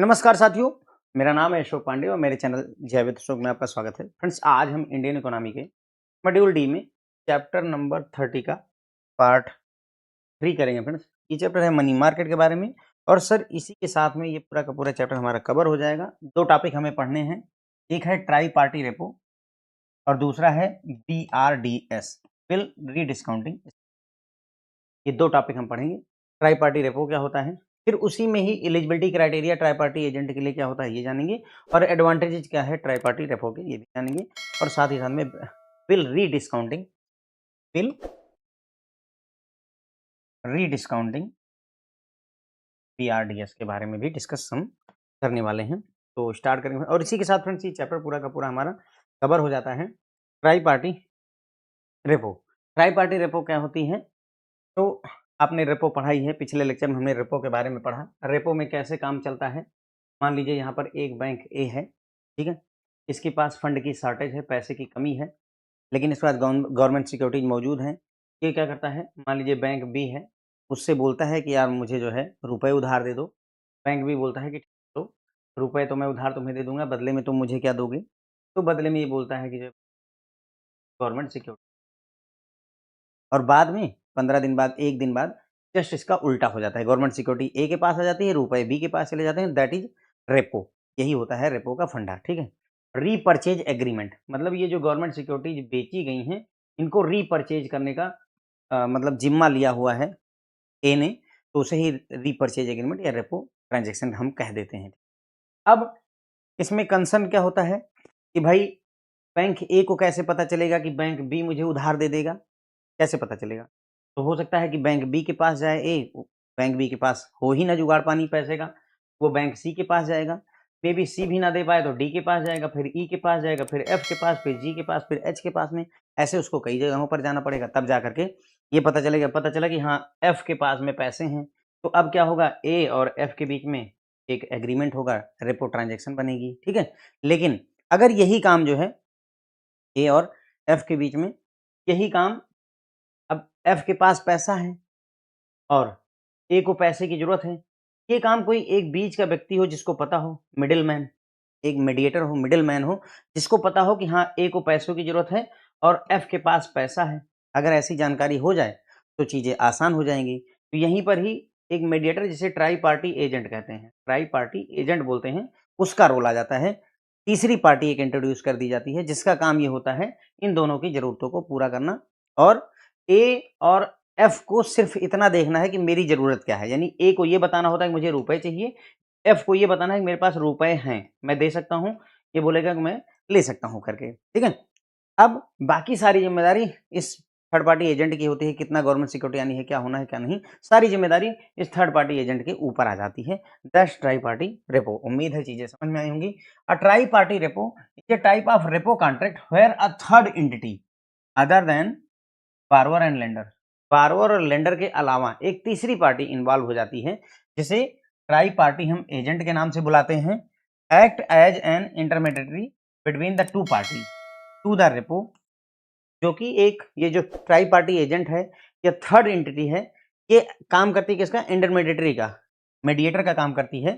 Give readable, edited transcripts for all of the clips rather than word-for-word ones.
नमस्कार साथियों, मेरा नाम है अशोक पांडे और मेरे चैनल जैवित अशोक में आपका स्वागत है। फ्रेंड्स, आज हम इंडियन इकोनॉमी के मॉड्यूल डी में चैप्टर नंबर 30 का पार्ट 3 करेंगे। फ्रेंड्स, ये चैप्टर है मनी मार्केट के बारे में और सर इसी के साथ में ये पूरा का पूरा चैप्टर हमारा कवर हो जाएगा। दो टॉपिक हमें पढ़ने हैं, एक है ट्राई पार्टी रेपो और दूसरा है BRDS बिल रीडिस्काउंटिंग। ये दो टॉपिक हम पढ़ेंगे। ट्राई पार्टी रेपो क्या होता है, फिर उसी में ही eligibility criteria tri party agent के लिए क्या होता है ये जानेंगे और एडवांटेजेस क्या है ट्राई पार्टी रेपो के ये भी जानेंगे और साथ ही साथ में बिल रीडिस्काउंटिंग BRDS के बारे में भी डिस्कस हम करने वाले हैं। तो स्टार्ट करेंगे और इसी के साथ फ्रेंड्स ये चैप्टर पूरा का पूरा हमारा कवर हो जाता है। ट्राई पार्टी रेपो क्या होती है, तो आपने रेपो पढ़ाई है, पिछले लेक्चर में हमने रेपो के बारे में पढ़ा। रेपो में कैसे काम चलता है, मान लीजिए यहाँ पर एक बैंक ए है, ठीक है, इसके पास फंड की शॉर्टेज है, पैसे की कमी है, लेकिन इसके पास गवर्नमेंट सिक्योरिटीज मौजूद हैं। ये क्या करता है, मान लीजिए बैंक बी है, उससे बोलता है कि यार मुझे जो है रुपए उधार दे दो। बैंक बी बोलता है कि तो रुपए तो मैं उधार तुम्हें दे दूंगा, बदले में तुम मुझे क्या दोगे, तो बदले में ये बोलता है कि जो गवर्नमेंट सिक्योरिटी, और बाद में 15 दिन बाद, 1 दिन बाद जस्ट इसका उल्टा हो जाता है, गवर्नमेंट सिक्योरिटी ए के पास आ जाती है, रुपए बी के पास चले जाते हैं, दैट इज रेपो। यही होता है रेपो का फंडा, ठीक है। रीपर्चेज एग्रीमेंट मतलब ये जो गवर्नमेंट सिक्योरिटीज बेची गई हैं, इनको रीपर्चेज करने का मतलब जिम्मा लिया हुआ है ए ने, तो उसे ही रीपर्चेज एग्रीमेंट या रेपो ट्रांजेक्शन हम कह देते हैं। अब इसमें कंसर्न क्या होता है कि भाई बैंक ए को कैसे पता चलेगा कि बैंक बी मुझे उधार दे देगा, कैसे पता चलेगा? तो हो सकता है कि बैंक बी के पास जाए ए, बैंक बी के पास हो ही ना जुगाड़ पानी पैसे का, वो बैंक सी के पास जाएगा, मे बी सी भी ना दे पाए तो डी के पास जाएगा, फिर ई के पास जाएगा, फिर एफ के पास, फिर जी के पास, फिर एच के पास में, ऐसे उसको कई जगहों पर जाना पड़ेगा, तब जा करके ये पता चला कि हाँ एफ के पास में पैसे हैं। तो अब क्या होगा, ए और एफ के बीच में एक एग्रीमेंट होगा, रेपो ट्रांजेक्शन बनेगी, ठीक है। लेकिन अगर यही काम जो है ए और एफ के बीच में, यही काम, अब एफ के पास पैसा है और ए को पैसे की ज़रूरत है। ये काम कोई एक बीच का व्यक्ति हो जिसको पता हो, मिडलमैन, एक मीडिएटर हो, मिडलमैन हो, जिसको पता हो कि हाँ, ए को पैसों की ज़रूरत है और एफ के पास पैसा है। अगर ऐसी जानकारी हो जाए, तो चीज़ें आसान हो जाएँगी। तो यहीं पर ही एक मीडिएटर, जिसे ट्राई पार्टी एजेंट कहते हैं, ट्राई पार्टी एजेंट बोलते हैं, उसका रोल आ जाता है। तीसरी पार्टी एक इंट्रोड्यूस कर दी जाती है, जिसका काम ये होता है इन दोनों की ज़रूरतों को पूरा करना और ए और एफ को सिर्फ़ इतना देखना है कि मेरी ज़रूरत क्या है। यानी ए को ये बताना होता है कि मुझे रुपए चाहिए, एफ को ये बताना है कि मेरे पास रुपए हैं, मैं दे सकता हूँ, ये बोलेगा कि मैं ले सकता हूँ करके, ठीक है? अब बाकी सारी ज़िम्मेदारी इस थर्ड पार्टी एजेंट की होती है, कितना गवर्नमेंट सिक्योरिटी आनी है, क्या होना है, क्या नहीं, सारी ज़िम्मेदारी इस थर्ड पार्टी एजेंट के ऊपर आ जाती है। That's try party repo. उम्मीद है चीज़ें समझ में आई होंगी। A try party repo is a type of repo contract where a third entity other than बारोवर and lender, बारोवर और लेंडर के अलावा एक तीसरी पार्टी इन्वॉल्व हो जाती है, जिसे ट्राई पार्टी हम एजेंट के नाम से बुलाते हैं। Act as an intermediary between the two party to the repo, जो कि एक ये जो ट्राई पार्टी एजेंट है या थर्ड एंटिटी है, ये काम करती है किसका, इंटरमीडिएटरी का, मीडिएटर का काम करती है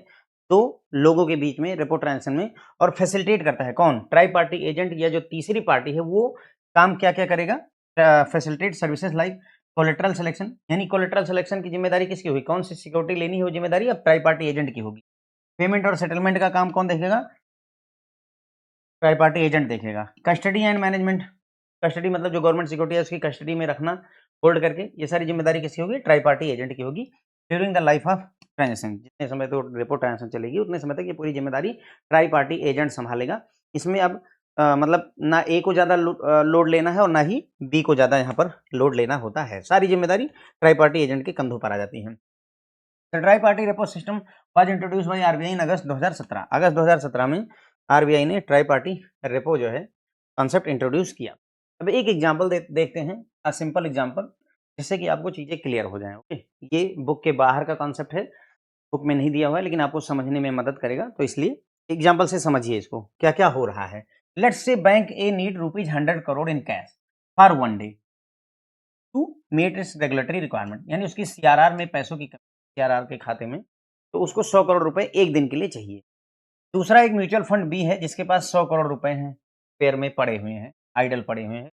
दो लोगों के बीच में रेपो ट्रांजेक्शन में, और फैसिलिटेट करता है कौन, ट्राई पार्टी एजेंट या जो तीसरी पार्टी है, वो काम क्या क्या करेगा, facilitate services like collateral selection. यानी कोलेटरल सिलेक्शन की जिम्मेदारी किसकी होगी, कौन सी सिक्योरिटी लेनी है वो जिम्मेदारी अब ट्राई पार्टी एजेंट की होगी। पेमेंट और सेटलमेंट का काम कौन देखेगा, ट्राई पार्टी एजेंट देखेगा। कस्टडी एंड मैनेजमेंट, कस्टडी मतलब जो गवर्नमेंट सिक्योरिटी है उसकी कस्टडी में रखना, होल्ड करके, ये सारी जिम्मेदारी किसकी होगी, ट्राई पार्टी एजेंट की होगी। During the life of transaction, जितने समय तो रेपो ट्रांजेक्शन चलेगी उतने समय तक ये पूरी जिम्मेदारी ट्राई पार्टी एजेंट संभालेगा। इसमें अब मतलब ना ए को ज़्यादा लोड लेना है और ना ही बी को ज़्यादा यहाँ पर लोड लेना होता है, सारी जिम्मेदारी ट्राई पार्टी एजेंट के कंधों पर आ जाती है। The tri party repo system was introduce by RBI in August 2017। अगस्त 2017 में आरबीआई ने ट्राई पार्टी रेपो जो है कॉन्सेप्ट इंट्रोड्यूस किया। अब एक एग्जांपल देखते हैं, अ सिंपल एग्जांपल, जिससे कि आपको चीज़ें क्लियर हो जाएँ। ओके, ये बुक के बाहर का कॉन्सेप्ट है, बुक में नहीं दिया हुआ है, लेकिन आपको समझने में मदद करेगा, तो इसलिए एग्जांपल से समझिए इसको क्या-क्या हो रहा है। Let's say bank A need rupees 100 crore in cash for 1 day to meet its regulatory requirement. यानी उसकी सीआरआर में पैसों की कमी, सीआरआर के खाते में तो उसको 100 करोड़ रुपए एक दिन के लिए चाहिए। दूसरा एक म्यूचुअल फंड बी है जिसके पास 100 करोड़ रुपए हैं, पेयर में पड़े हुए हैं, आइडल पड़े हुए हैं,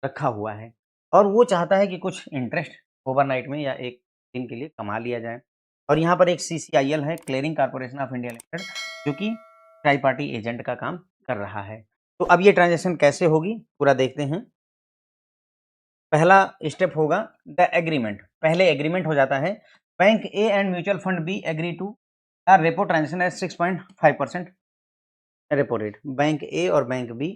रखा हुआ है और वो चाहता है कि कुछ इंटरेस्ट ओवरनाइट में या एक दिन के लिए कमा लिया जाए। और यहाँ पर एक सीसीआईएल है, clearing corporation of India limited, जो कि ट्राई पार्टी एजेंट का काम कर रहा है। तो अब ये ट्रांजैक्शन कैसे होगी पूरा देखते हैं। पहला स्टेप होगा द एग्रीमेंट। पहले एग्रीमेंट हो जाता है, bank A and mutual fund B agree to repo transaction at 6.5% repo rate. Bank A और बैंक बी,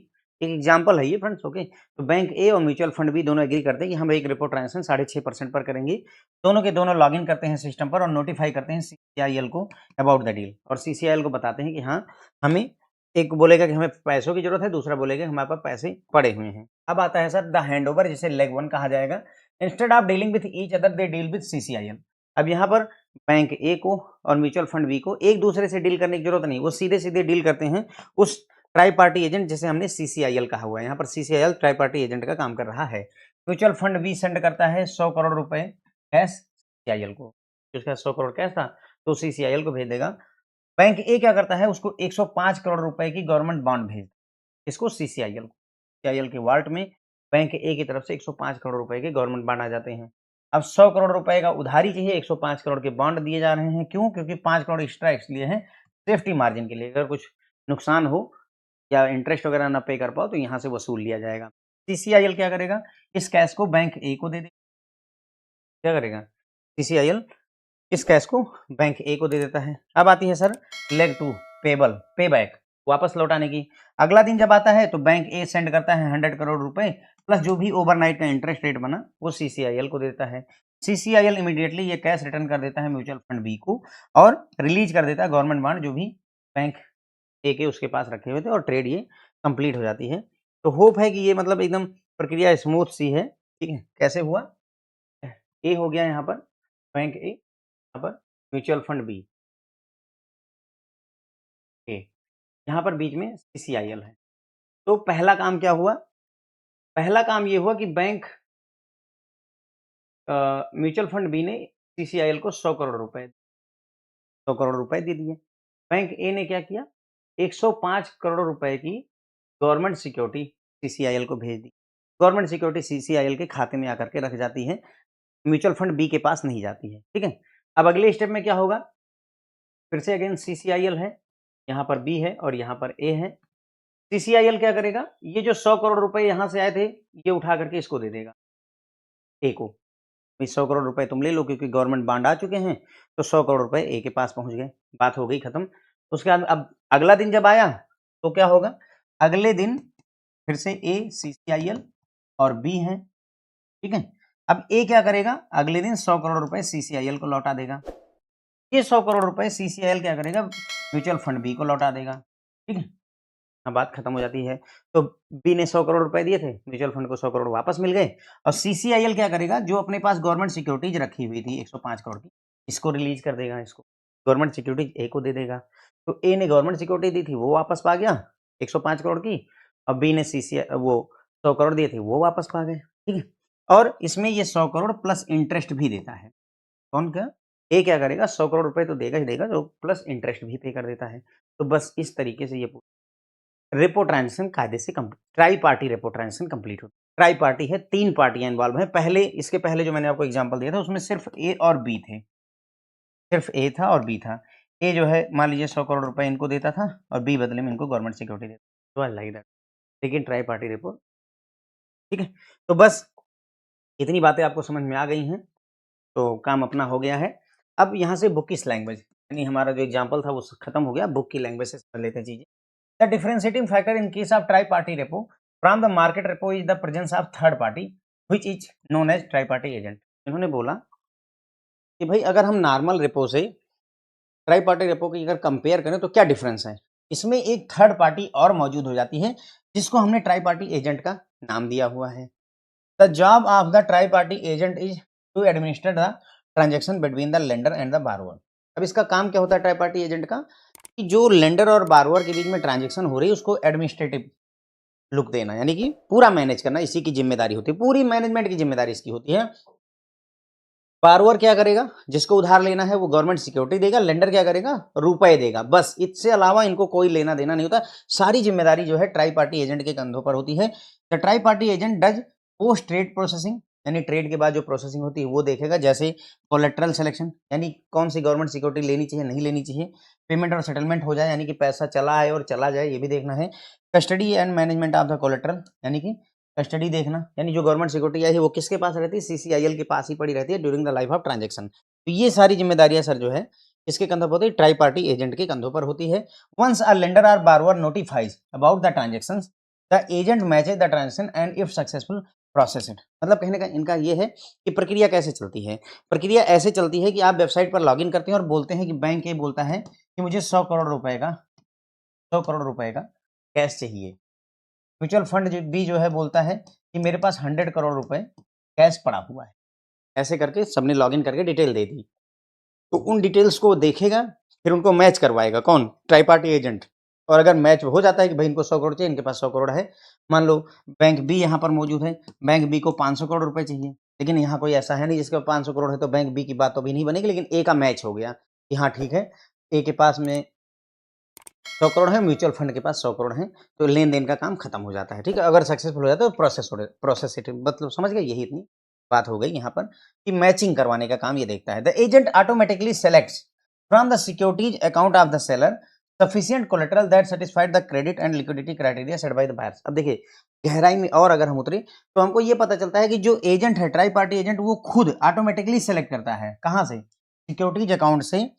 एक एग्जांपल है ये फ्रेंड्स, ओके। तो बैंक ए और म्यूचुअल फंड बी दोनों एग्री करते हैं कि हम एक रेपो ट्रांजेक्शन 6.5% पर करेंगे। दोनों के दोनों लॉगिन करते हैं सिस्टम पर और नोटिफाई करते हैं सीसीआईएल को अबाउट द डील, और सीसीआईएल को बताते हैं कि हाँ, हमें, एक बोलेगा कि हमें पैसों की जरूरत है, दूसरा बोलेगा हमारे पास पैसे पड़े हुए हैं। अब आता है सर द हैंडओवर, जिसे लेग 1 कहा जाएगा। Instead of dealing with each other they deal with CCIL. अब यहाँ पर बैंक ए को और म्यूचुअल फंड बी को एक दूसरे से डील करने की जरूरत नहीं, वो सीधे सीधे डील करते हैं उस ट्राई पार्टी एजेंट जिसे हमने सीसीआईएल कहा हुआ है। यहाँ पर सीसीआईएल ट्राई पार्टी एजेंट का काम कर रहा है। म्यूचुअल फंड बी सेंड करता है 100 करोड़ रुपए कैश सीसीआईएल को, उसका 100 करोड़ कैश था तो सीसीआईएल को भेज देगा। बैंक ए क्या करता है, उसको 105 करोड़ रुपए की गवर्नमेंट बॉन्ड भेज, इसको सीसीआईएल को, सीसीआईएल के वाल्ट में बैंक ए की तरफ से 105 करोड़ रुपए के गवर्नमेंट बॉन्ड आ जाते हैं। अब 100 करोड़ रुपए का उधारी चाहिए, 105 करोड़ के बॉन्ड दिए जा रहे हैं। क्यों? क्योंकि 5 करोड़ एक्स्ट्रा इसलिए हैं सेफ्टी मार्जिन के लिए, अगर कुछ नुकसान हो या इंटरेस्ट वगैरह ना पे कर पाओ तो यहाँ से वसूल लिया जाएगा। सीसीआईएल क्या करेगा, इस कैश को बैंक ए को दे देगा। क्या करेगा सीसीआईएल, इस कैश को बैंक ए को दे देता है। अब आती है सर लेग 2, पेबल, पे बैक, वापस लौटाने की। अगला दिन जब आता है तो बैंक ए सेंड करता है 100 करोड़ रुपए प्लस जो भी ओवरनाइट का इंटरेस्ट रेट बना वो सीसीआईएल को देता है। सीसीआईएल इमीडिएटली ये कैश रिटर्न कर देता है म्यूचुअल फंड बी को और रिलीज कर देता है गवर्नमेंट बॉन्ड जो भी बैंक ए के उसके पास रखे हुए थे, और ट्रेड ये कंप्लीट हो जाती है। तो होप है कि ये मतलब एकदम प्रक्रिया स्मूथ सी है, ठीक है। कैसे हुआ, ए हो गया यहाँ पर बैंक ए, यहाँ पर म्यूचुअल फंड बी ए, यहाँ पर बीच में सीसीआईएल है। तो पहला काम क्या हुआ, पहला काम ये हुआ कि बैंक म्यूचुअल फंड बी ने सीसीआईएल को 100 करोड़ रुपए, 100 करोड़ रुपए दे दिए। बैंक ए ने क्या किया, 105 करोड़ रुपए की गवर्नमेंट सिक्योरिटी सीसीआईएल को भेज दी। गवर्नमेंट सिक्योरिटी सीसीआईएल के खाते में आकर के रख जाती है, म्यूचुअल फंड बी के पास नहीं जाती है, ठीक है। अब अगले स्टेप में क्या होगा, फिर से अगेन सीसीआईएल है, यहाँ पर बी है और यहाँ पर ए है। सीसीआईएल क्या करेगा, ये जो 100 करोड़ रुपए यहाँ से आए थे ये उठा करके इसको दे देगा ए को। 100 करोड़ रुपए तुम ले लो क्योंकि गवर्नमेंट बॉन्ड आ चुके हैं, तो 100 करोड़ रुपए ए के पास पहुंच गए, बात हो गई खत्म। उसके बाद अब अगला दिन जब आया तो क्या होगा, अगले दिन फिर से ए सीसीआईएल और बी है, ठीक है। अब ए क्या करेगा, अगले दिन 100 करोड़ रुपए सीसीआईएल को लौटा देगा। ये 100 करोड़ रुपए सीसीआईएल क्या करेगा, म्यूचुअल फंड बी को लौटा देगा, ठीक है। हाँ, बात खत्म हो जाती है। तो बी ने 100 करोड़ रुपए दिए थे, म्यूचुअल फंड को 100 करोड़ वापस मिल गए। और सीसीआईएल क्या करेगा, जो अपने पास गवर्नमेंट सिक्योरिटीज रखी हुई थी 105 करोड़ की, इसको रिलीज कर देगा, इसको गवर्नमेंट सिक्योरिटीज ए को दे देगा। तो ए ने गवर्नमेंट सिक्योरिटी दी थी वो वापस पा गया 105 करोड़ की, और बी ने वो 100 करोड़ दिए थे वो वापस पा गए, ठीक है। और इसमें ये 100 करोड़ प्लस इंटरेस्ट भी देता है। कौन क्या, ए क्या करेगा, 100 करोड़ रुपए तो देगा ही देगा, जो प्लस इंटरेस्ट भी पे कर देता है। तो बस इस तरीके से ये रेपो ट्रांजेक्शन कायदे से tri party repo transaction complete होती है। ट्राई पार्टी है, 3 पार्टियां इन्वॉल्व हैं। पहले, इसके पहले जो मैंने आपको एग्जांपल दिया था उसमें सिर्फ ए और बी थे, सिर्फ ए था और बी था। ए जो है मान लीजिए 100 करोड़ रुपए इनको देता था और बी बदले में इनको गवर्नमेंट सिक्योरिटी देता था, तो आई लाइक दैट। लेकिन ट्राई पार्टी रेपो, ठीक है। तो बस इतनी बातें आपको समझ में आ गई हैं, तो काम अपना हो गया है। अब यहाँ से बुक किस लैंग्वेज, यानी हमारा जो एग्जाम्पल था वो खत्म हो गया, बुक की लैंग्वेज से समझ लेते हैं चीजें। The differentiating factor in case of tri party repo from the market repo is the presence of third party which is known as tri party agent. इन्होंने बोला कि भाई अगर हम नॉर्मल रेपो से ट्राई पार्टी रेपो की अगर compare करें तो क्या डिफरेंस है, इसमें एक थर्ड पार्टी और मौजूद हो जाती है जिसको हमने ट्राई पार्टी एजेंट का नाम दिया हुआ है। The job of the tri party agent is to administer the transaction between the lender and the borrower. अब इसका काम क्या होता है ट्राई पार्टी एजेंट का, कि जो लेंडर और बारोअर के बीच में ट्रांजेक्शन हो रही है उसको एडमिनिस्ट्रेटिव लुक देना, यानी कि पूरा मैनेज करना इसी की जिम्मेदारी होती है, पूरी मैनेजमेंट की जिम्मेदारी इसकी होती है। बारोअर क्या करेगा, जिसको उधार लेना है वो गवर्नमेंट सिक्योरिटी देगा, लेंडर क्या करेगा, रुपए देगा, बस इससे अलावा इनको कोई लेना देना नहीं होता। सारी जिम्मेदारी जो है ट्राई पार्टी एजेंट के कंधों पर होती है। The tri party agent does post trade processing, यानी ट्रेड के बाद जो प्रोसेसिंग होती है वो देखेगा, जैसे कोलेट्रल सिलेक्शन, यानी कौन सी गवर्नमेंट सिक्योरिटी लेनी चाहिए नहीं लेनी चाहिए, पेमेंट और सेटलमेंट हो जाए, यानी कि पैसा चला आए और चला जाए ये भी देखना है, custody and management of the collateral, यानी कि कस्टडी देखना, यानी जो गवर्नमेंट सिक्योरिटी है वो किसके पास रहती है, सीसीआईएल के पास ही पड़ी रहती है during the life of transaction. तो ये सारी जिम्मेदारियां सर जो है किसके कंधों पर होती है, ट्राई पार्टी एजेंट के कंधों पर होती है। वंस अ लेंडर और borrower notifies about the transactions, the agent matches the transaction and if successful process it. मतलब कहने का इनका ये है कि प्रक्रिया कैसे चलती है। प्रक्रिया ऐसे चलती है कि आप वेबसाइट पर लॉगिन करते हैं और बोलते हैं कि बैंक ये बोलता है कि मुझे 100 करोड़ रुपए का कैश चाहिए। म्यूचुअल फंड भी जो है बोलता है कि मेरे पास 100 करोड़ रुपए कैश पड़ा हुआ है। ऐसे करके सबने लॉगिन करके डिटेल दे दी, तो उन डिटेल्स को वो देखेगा, फिर उनको मैच करवाएगा, कौन, ट्राई पार्टी एजेंट। और अगर मैच हो जाता है कि भाई इनको 100 करोड़ चाहिए, इनके पास 100 करोड़ है, मान लो बैंक बी यहाँ पर मौजूद है, बैंक बी को 500 करोड़ रुपए चाहिए, लेकिन यहाँ कोई ऐसा है नहीं जिसके पास 500 करोड़ है, तो बैंक बी की बात तो भी नहीं बनेगी, लेकिन ए का मैच हो गया कि हाँ ठीक है, ए के पास में 100 करोड़ है, म्यूचुअल फंड के पास 100 करोड़ है, तो लेन देन का काम खत्म हो जाता है। ठीक है, अगर सक्सेसफुल हो जाता है तो प्रोसेस मतलब समझ गए, यही इतनी बात हो गई यहाँ पर कि मैचिंग करवाने का काम ये देखता है। The agent automatically selects from the securities account of the seller sufficient collateral that satisfied the credit and liquidity criteria set by the buyers. अब देखिए गहराई में और अगर हम उतरे तो हमको ये पता चलता है कि जो एजेंट है, ट्राई पार्टी एजेंट, वो खुद ऑटोमेटिकली सेलेक्ट करता है, कहाँ से, सिक्योरिटीज अकाउंट से,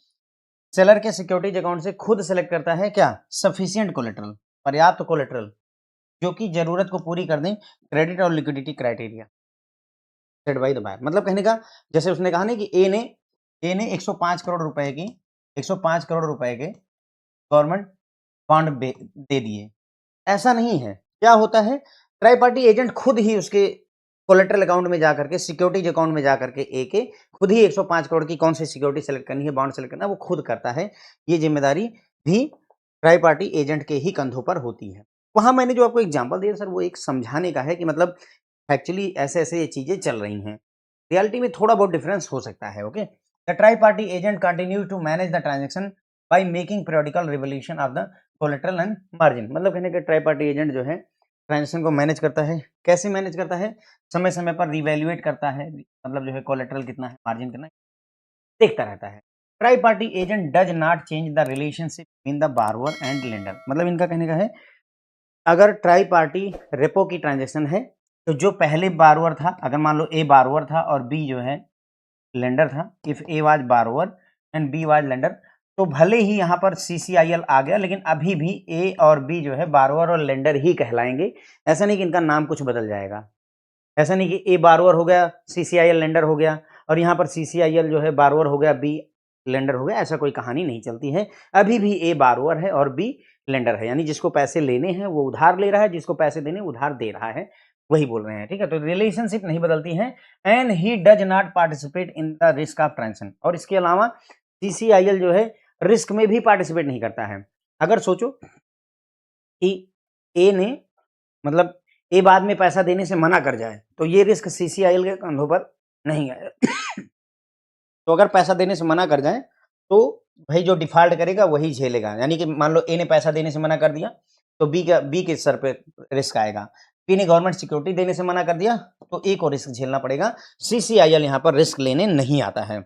सेलर के सिक्योरिटीज अकाउंट से खुद सेलेक्ट करता है क्या, सफिशिएंट कोलेटरल, पर्याप्त कोलेटरल, जो कि जरूरत को पूरी कर दें क्रेडिट और liquidity criteria set by the buyer. मतलब कहने का, जैसे उसने कहा ना कि ए ने 105 करोड़ रुपए की 105 करोड़ रुपए के गवर्नमेंट बॉन्ड दे दिए, ऐसा नहीं है। क्या होता है, ट्राई पार्टी एजेंट खुद ही उसके कोलेटरल अकाउंट में जाकर के, सिक्योरिटीज अकाउंट में जाकर के ए के खुद ही 105 करोड़ की कौन सी सिक्योरिटी सेलेक्ट करनी है, बॉन्ड सेलेक्ट करना है, वो खुद करता है। ये जिम्मेदारी भी ट्राई पार्टी एजेंट के ही कंधों पर होती है। वहां मैंने जो आपको एग्जांपल दिया सर, वो एक समझाने का है कि मतलब एक्चुअली ऐसे-ऐसे ये चीजें चल रही हैं। रियलिटी में थोड़ा बहुत डिफरेंस हो सकता है, okay. The tri party agent continue to manage the transaction by making periodical revolution of the collateral and margin. मतलब कहने का ट्राई पार्टी एजेंट जो है ट्रांजैक्शन को मैनेज करता है। कैसे मैनेज करता है, समय-समय पर रिवैल्यूएट करता है, मतलब जो है कोलेटरल कितना है, मार्जिन कितना है, देखता रहता है। Tri party agent does not change the relationship between the borrower and lender. मतलब इनका कहने का है, अगर ट्राई पार्टी रेपो की ट्रांजैक्शन है, तो जो पहले बारोअर था, अगर मान लो ए बारोअर था और बी जो है लेंडर था, if A was borrower and B was lender, तो भले ही यहाँ पर सीसीआईएल आ गया, लेकिन अभी भी ए और बी जो है बारोअर और लेंडर ही कहलाएंगे। ऐसा नहीं कि इनका नाम कुछ बदल जाएगा, ऐसा नहीं कि ए बारोअर हो गया, सीसीआईएल लेंडर हो गया, और यहाँ पर सीसीआईएल जो है बारोअर हो गया, बी लेंडर हो गया, ऐसा कोई कहानी नहीं चलती है। अभी भी ए बारोअर है और बी लेंडर है, यानी जिसको पैसे लेने हैं वो उधार ले रहा है, जिसको पैसे देने उधार दे रहा है, वही बोल रहे हैं। ठीक है, तो रिलेशनशिप नहीं बदलती है। And he does not participate in the risk of transaction. और इसके अलावा सीसीआईएल जो है रिस्क में भी पार्टिसिपेट नहीं करता है। अगर सोचो कि ए ने, मतलब ए बाद में पैसा देने से मना कर जाए, तो ये रिस्क सीसीआईएल के कंधों पर नहीं आए। तो अगर पैसा देने से मना कर जाए, तो भाई जो डिफ़ॉल्ट करेगा वही झेलेगा। यानी कि मान लो ए ने पैसा देने से मना कर दिया, तो बी के सर पे रिस्क आएगा। बी ने गवर्नमेंट सिक्योरिटी देने से मना कर दिया, तो ए को रिस्क झेलना पड़ेगा। सीसीआईएल यहाँ पर रिस्क लेने नहीं आता है।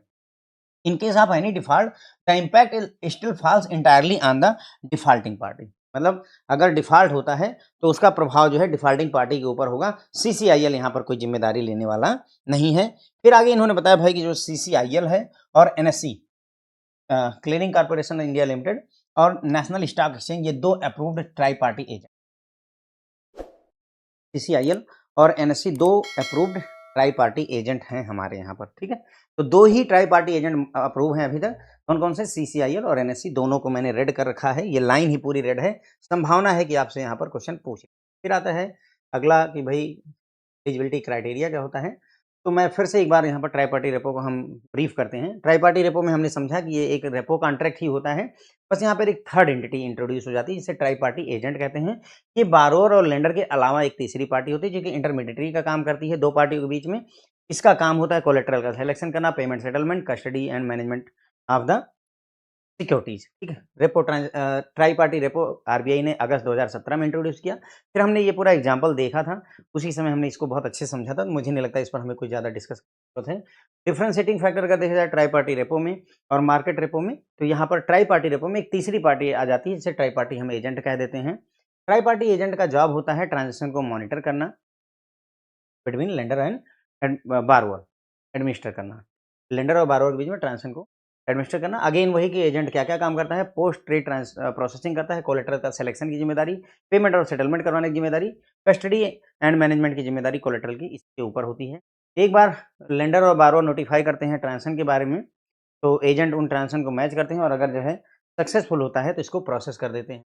In case of any default, the impact still falls entirely on the defaulting party. मतलब अगर डिफ़ॉल्ट होता है, तो उसका प्रभाव जो है डिफ़ॉल्टिंग पार्टी के ऊपर होगा। सीसीआईएल यहाँ पर कोई ज़िम्मेदारी लेने वाला नहीं है। फिर आगे इन्होंने बताया भाई कि जो सीसीआईएल है और NSE, clearing corporation India limited और नेशनल स्टॉक एक्सचेंज, ये 2 अप्रूव्ड ट्राई पार्टी एजेंट, सीसीआईएल और NSE 2 approved try party agent हैं हमारे यहाँ पर। ठीक है, तो 2 ही ट्राई पार्टी एजेंट अप्रूव हैं अभी तक। कौन-कौन से, सीसीआईएल और एनएसई, दोनों को मैंने रेड कर रखा है। ये लाइन ही पूरी रेड है। संभावना है कि आपसे यहाँ पर क्वेश्चन पूछे। फिर आता है अगला कि भाई एलिजिबिलिटी क्राइटेरिया क्या होता है। तो मैं फिर से एक बार यहाँ पर ट्राई पार्टी रेपो को हम ब्रीफ करते हैं। ट्राई पार्टी रेपो में हमने समझा कि ये एक रेपो कॉन्ट्रैक्ट ही होता है, बस यहाँ पर एक थर्ड एंटिटी इंट्रोड्यूस हो जाती है, जिसे ट्राई पार्टी एजेंट कहते हैं। ये बारोअर और लेंडर के अलावा एक तीसरी पार्टी होती है, जो कि इंटरमीडिएटरी का काम करती है 2 पार्टियों के बीच में। इसका काम होता है कोलेटरल का सिलेक्शन करना, payment settlement, custody and management of the securities, ठीक है। ट्राई पार्टी रेपो आरबीआई ने अगस्त 2017 में इंट्रोड्यूस किया। फिर हमने ये पूरा एग्जांपल देखा था, उसी समय हमने इसको बहुत अच्छे से समझा था, तो मुझे नहीं लगता इस पर हमें कोई ज़्यादा डिस्कस की जरूरत है। डिफरेंशिएटिंग फैक्टर अगर देखा जाए ट्राई पार्टी रेपो में और मार्केट रेपो में, तो यहाँ पर ट्राई पार्टी रेपो में एक तीसरी पार्टी आ जाती है, जिसे ट्राई पार्टी हम एजेंट कह देते हैं। ट्राई पार्टी एजेंट का जॉब होता है ट्रांजेक्शन को मॉनिटर करना बिटवीन लेंडर एंड बारोअर, एडमिनिस्टर करना, लेंडर और बारोअर के बीच में ट्रांजेक्शन को एडमिनिस्टर करना। अगेन वही कि एजेंट क्या-क्या काम करता है, पोस्ट ट्रेड प्रोसेसिंग करता है, कोलेटरल का सिलेक्शन की जिम्मेदारी, पेमेंट और सेटलमेंट करवाने की जिम्मेदारी, कस्टडी एंड मैनेजमेंट की जिम्मेदारी कोलेटरल की इसके ऊपर होती है। एक बार लेंडर और बारोअर नोटिफाई करते हैं ट्रांजेक्शन के बारे में, तो एजेंट उन ट्रांजेक्शन को मैच करते हैं और अगर जो है सक्सेसफुल होता है तो इसको प्रोसेस कर देते हैं।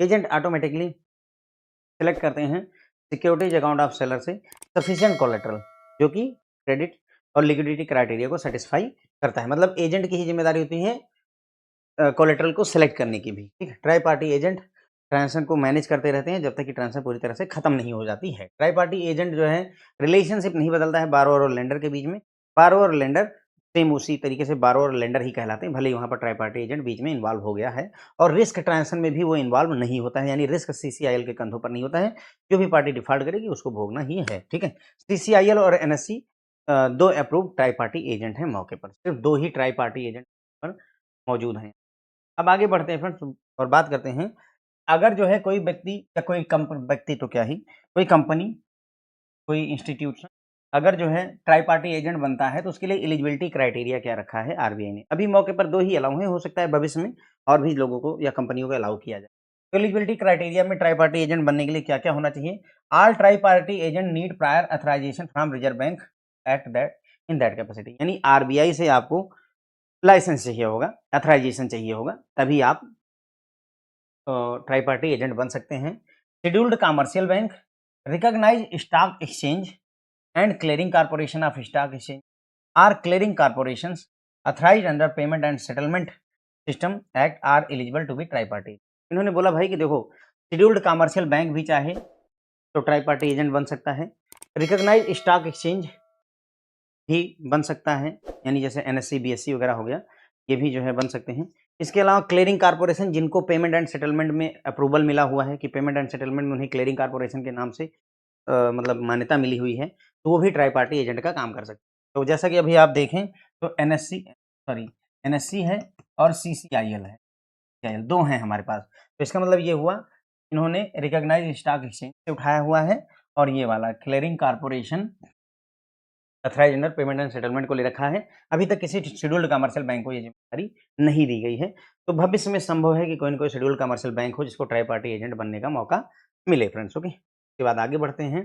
एजेंट ऑटोमेटिकली सेलेक्ट करते हैं सिक्योरिटीज अकाउंट ऑफ सेलर से सफिशिएंट कोलेटरल, जो कि क्रेडिट और लिक्विडिटी क्राइटेरिया को सेटिस्फाई करता है। मतलब एजेंट की ही जिम्मेदारी होती है कोलेटरल को सेलेक्ट करने की भी, ठीक है। ट्राई पार्टी एजेंट ट्रांजेक्शन को मैनेज करते रहते हैं जब तक कि ट्रांजेक्शन पूरी तरह से खत्म नहीं हो जाती है। ट्राई पार्टी एजेंट जो है रिलेशनशिप नहीं बदलता है बारोअर और लेंडर के बीच में। बारोअर और लेंडर सेम उसी तरीके से बारोअर और लेंडर ही कहलाते हैं, भले ही वहाँ पर ट्राई पार्टी एजेंट बीच में इन्वॉल्व हो गया है। और रिस्क ट्रांजेक्शन में भी वो इन्वॉल्व नहीं होता है, यानी रिस्क सीसीआईएल के कंधों पर नहीं होता है। जो भी पार्टी डिफॉल्ट करेगी उसको भोगना ही है, ठीक है। सीसीआईएल और एनएससी दो अप्रूव ट्राई पार्टी एजेंट हैं मौके पर, सिर्फ दो ही ट्राई पार्टी एजेंट पर मौजूद हैं। अब आगे बढ़ते हैं फ्रेंड्स और बात करते हैं, अगर जो है कोई व्यक्ति या कोई व्यक्ति तो क्या ही, कोई कंपनी, कोई इंस्टीट्यूशन अगर जो है ट्राई पार्टी एजेंट बनता है तो उसके लिए एलिजिबिलिटी क्राइटेरिया क्या रखा है आरबीआई ने। अभी मौके पर 2 ही अलाउ हैं, हो सकता है भविष्य में और भी लोगों को या कंपनियों को अलाउ किया जाए। तो एलिजिबिलिटी क्राइटेरिया में ट्राई पार्टी एजेंट बनने के लिए क्या-क्या होना चाहिए? All tri party agent need prior authorisation from Reserve Bank at that in that capacity, यानी आरबीआई से आपको लाइसेंस चाहिए होगा, ऑथराइजेशन चाहिए होगा, तभी आप ट्राई पार्टी एजेंट बन सकते हैं। Scheduled commercial bank, recognised stock exchange and clearing corporation of stock exchange or clearing corporations authorized under payment and settlement system act are eligible to be triparty। इन्होंने बोला भाई कि देखो शेड्यूल्ड कमर्शियल बैंक भी चाहे तो ट्राईपार्टी एजेंट बन सकता है, रिकॉग्नाइज्ड स्टॉक एक्सचेंज भी बन सकता है, यानी जैसे एनएससी बीएससी वगैरह हो गया, ये भी जो है बन सकते हैं। इसके अलावा क्लियरिंग कॉर्पोरेशन, जिनको पेमेंट एंड सेटलमेंट में अप्रूवल मिला हुआ है कि पेमेंट एंड सेटलमेंट में उन्हें क्लियरिंग कॉर्पोरेशन के नाम से मतलब मान्यता मिली हुई है, तो वो भी ट्राई पार्टी एजेंट का काम कर सकते हैं। तो जैसा कि अभी आप देखें तो एनएससी है और सीसीआईएल है, सीआईएल 2 हैं हमारे पास। तो इसका मतलब ये हुआ इन्होंने रिकॉग्नाइज्ड स्टॉक एक्सचेंज से उठाया हुआ है और ये वाला clearing corporation authorised under payment and settlement को ले रखा है। अभी तक किसी शेड्यूल्ड कमर्शियल बैंक को ये जिम्मेदारी नहीं दी गई है। तो भविष्य में संभव है कि कोई न कोई शेड्यूल्ड कमर्शियल बैंक हो जिसको ट्राई पार्टी एजेंट बनने का मौका मिले फ्रेंड्स, ओके। उसके बाद आगे बढ़ते हैं।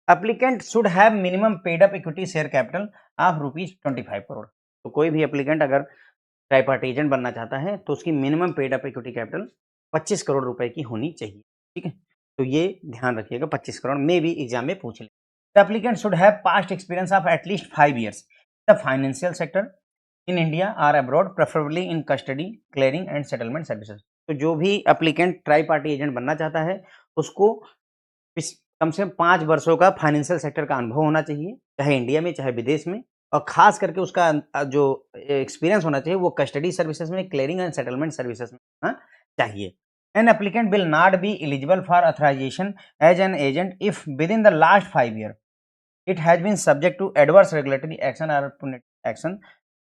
Applicant should have minimum paid up equity share capital of ₹25 crore. तो कोई भी एप्लीकेंट अगर ट्राई पार्टी एजेंट बनना चाहता है तो उसकी minimum paid up equity capital 25 crore रुपए की होनी चाहिए, ठीक है। तो ये ध्यान रखिएगा, 25 करोड़ में भी एग्जाम में पूछ ले। The applicant should have past experience of at least 5 years the financial sector in India और abroad, preferably in custody, clearing and settlement services. तो जो भी एप्लीकेंट ट्राई पार्टी एजेंट बनना चाहता है उसको कम से कम 5 वर्षों का फाइनेंशियल सेक्टर का अनुभव होना चाहिए, चाहे इंडिया में चाहे विदेश में, और खास करके उसका जो एक्सपीरियंस होना चाहिए वो कस्टडी सर्विसेज में, क्लियरिंग एंड सेटलमेंट सर्विसेज में होना चाहिए। An applicant will not be eligible for authorization as an agent if within the last 5 year it has been subject to adverse regulatory action और action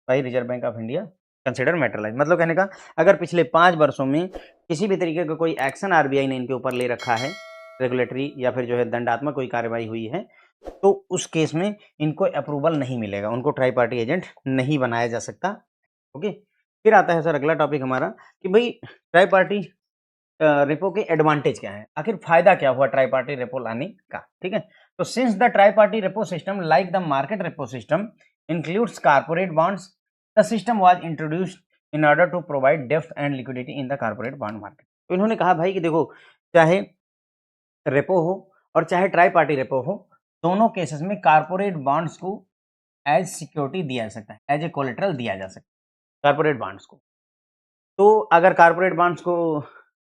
by Reserve Bank of India consider materialise. मतलब कहने का अगर पिछले 5 वर्षों में किसी भी तरीके का कोई एक्शन आरबीआई ने इनके ऊपर ले रखा है, रेगुलेटरी या फिर जो है दंडात्मक कोई कार्रवाई हुई है, तो उस केस में इनको अप्रूवल नहीं मिलेगा, उनको ट्राई पार्टी एजेंट नहीं बनाया जा सकता, ओके। फिर आता है सर अगला टॉपिक हमारा कि भाई ट्राई पार्टी रेपो के एडवांटेज क्या है, आखिर फायदा क्या हुआ ट्राई पार्टी रेपो लाने का, ठीक है। तो since the tri party repo system like the market repo system includes corporate bonds, the system was introduced in order to provide depth and liquidity in the corporate bond market. तो इन्होंने कहा भाई कि देखो चाहे रेपो हो और चाहे ट्राई पार्टी रेपो हो, दोनों केसेस में कारपोरेट बॉन्ड्स को एज सिक्योरिटी दिया जा सकता है, एज ए कोलेटरल दिया जा सकता है कारपोरेट बॉन्ड्स को। तो अगर कारपोरेट बॉन्ड्स को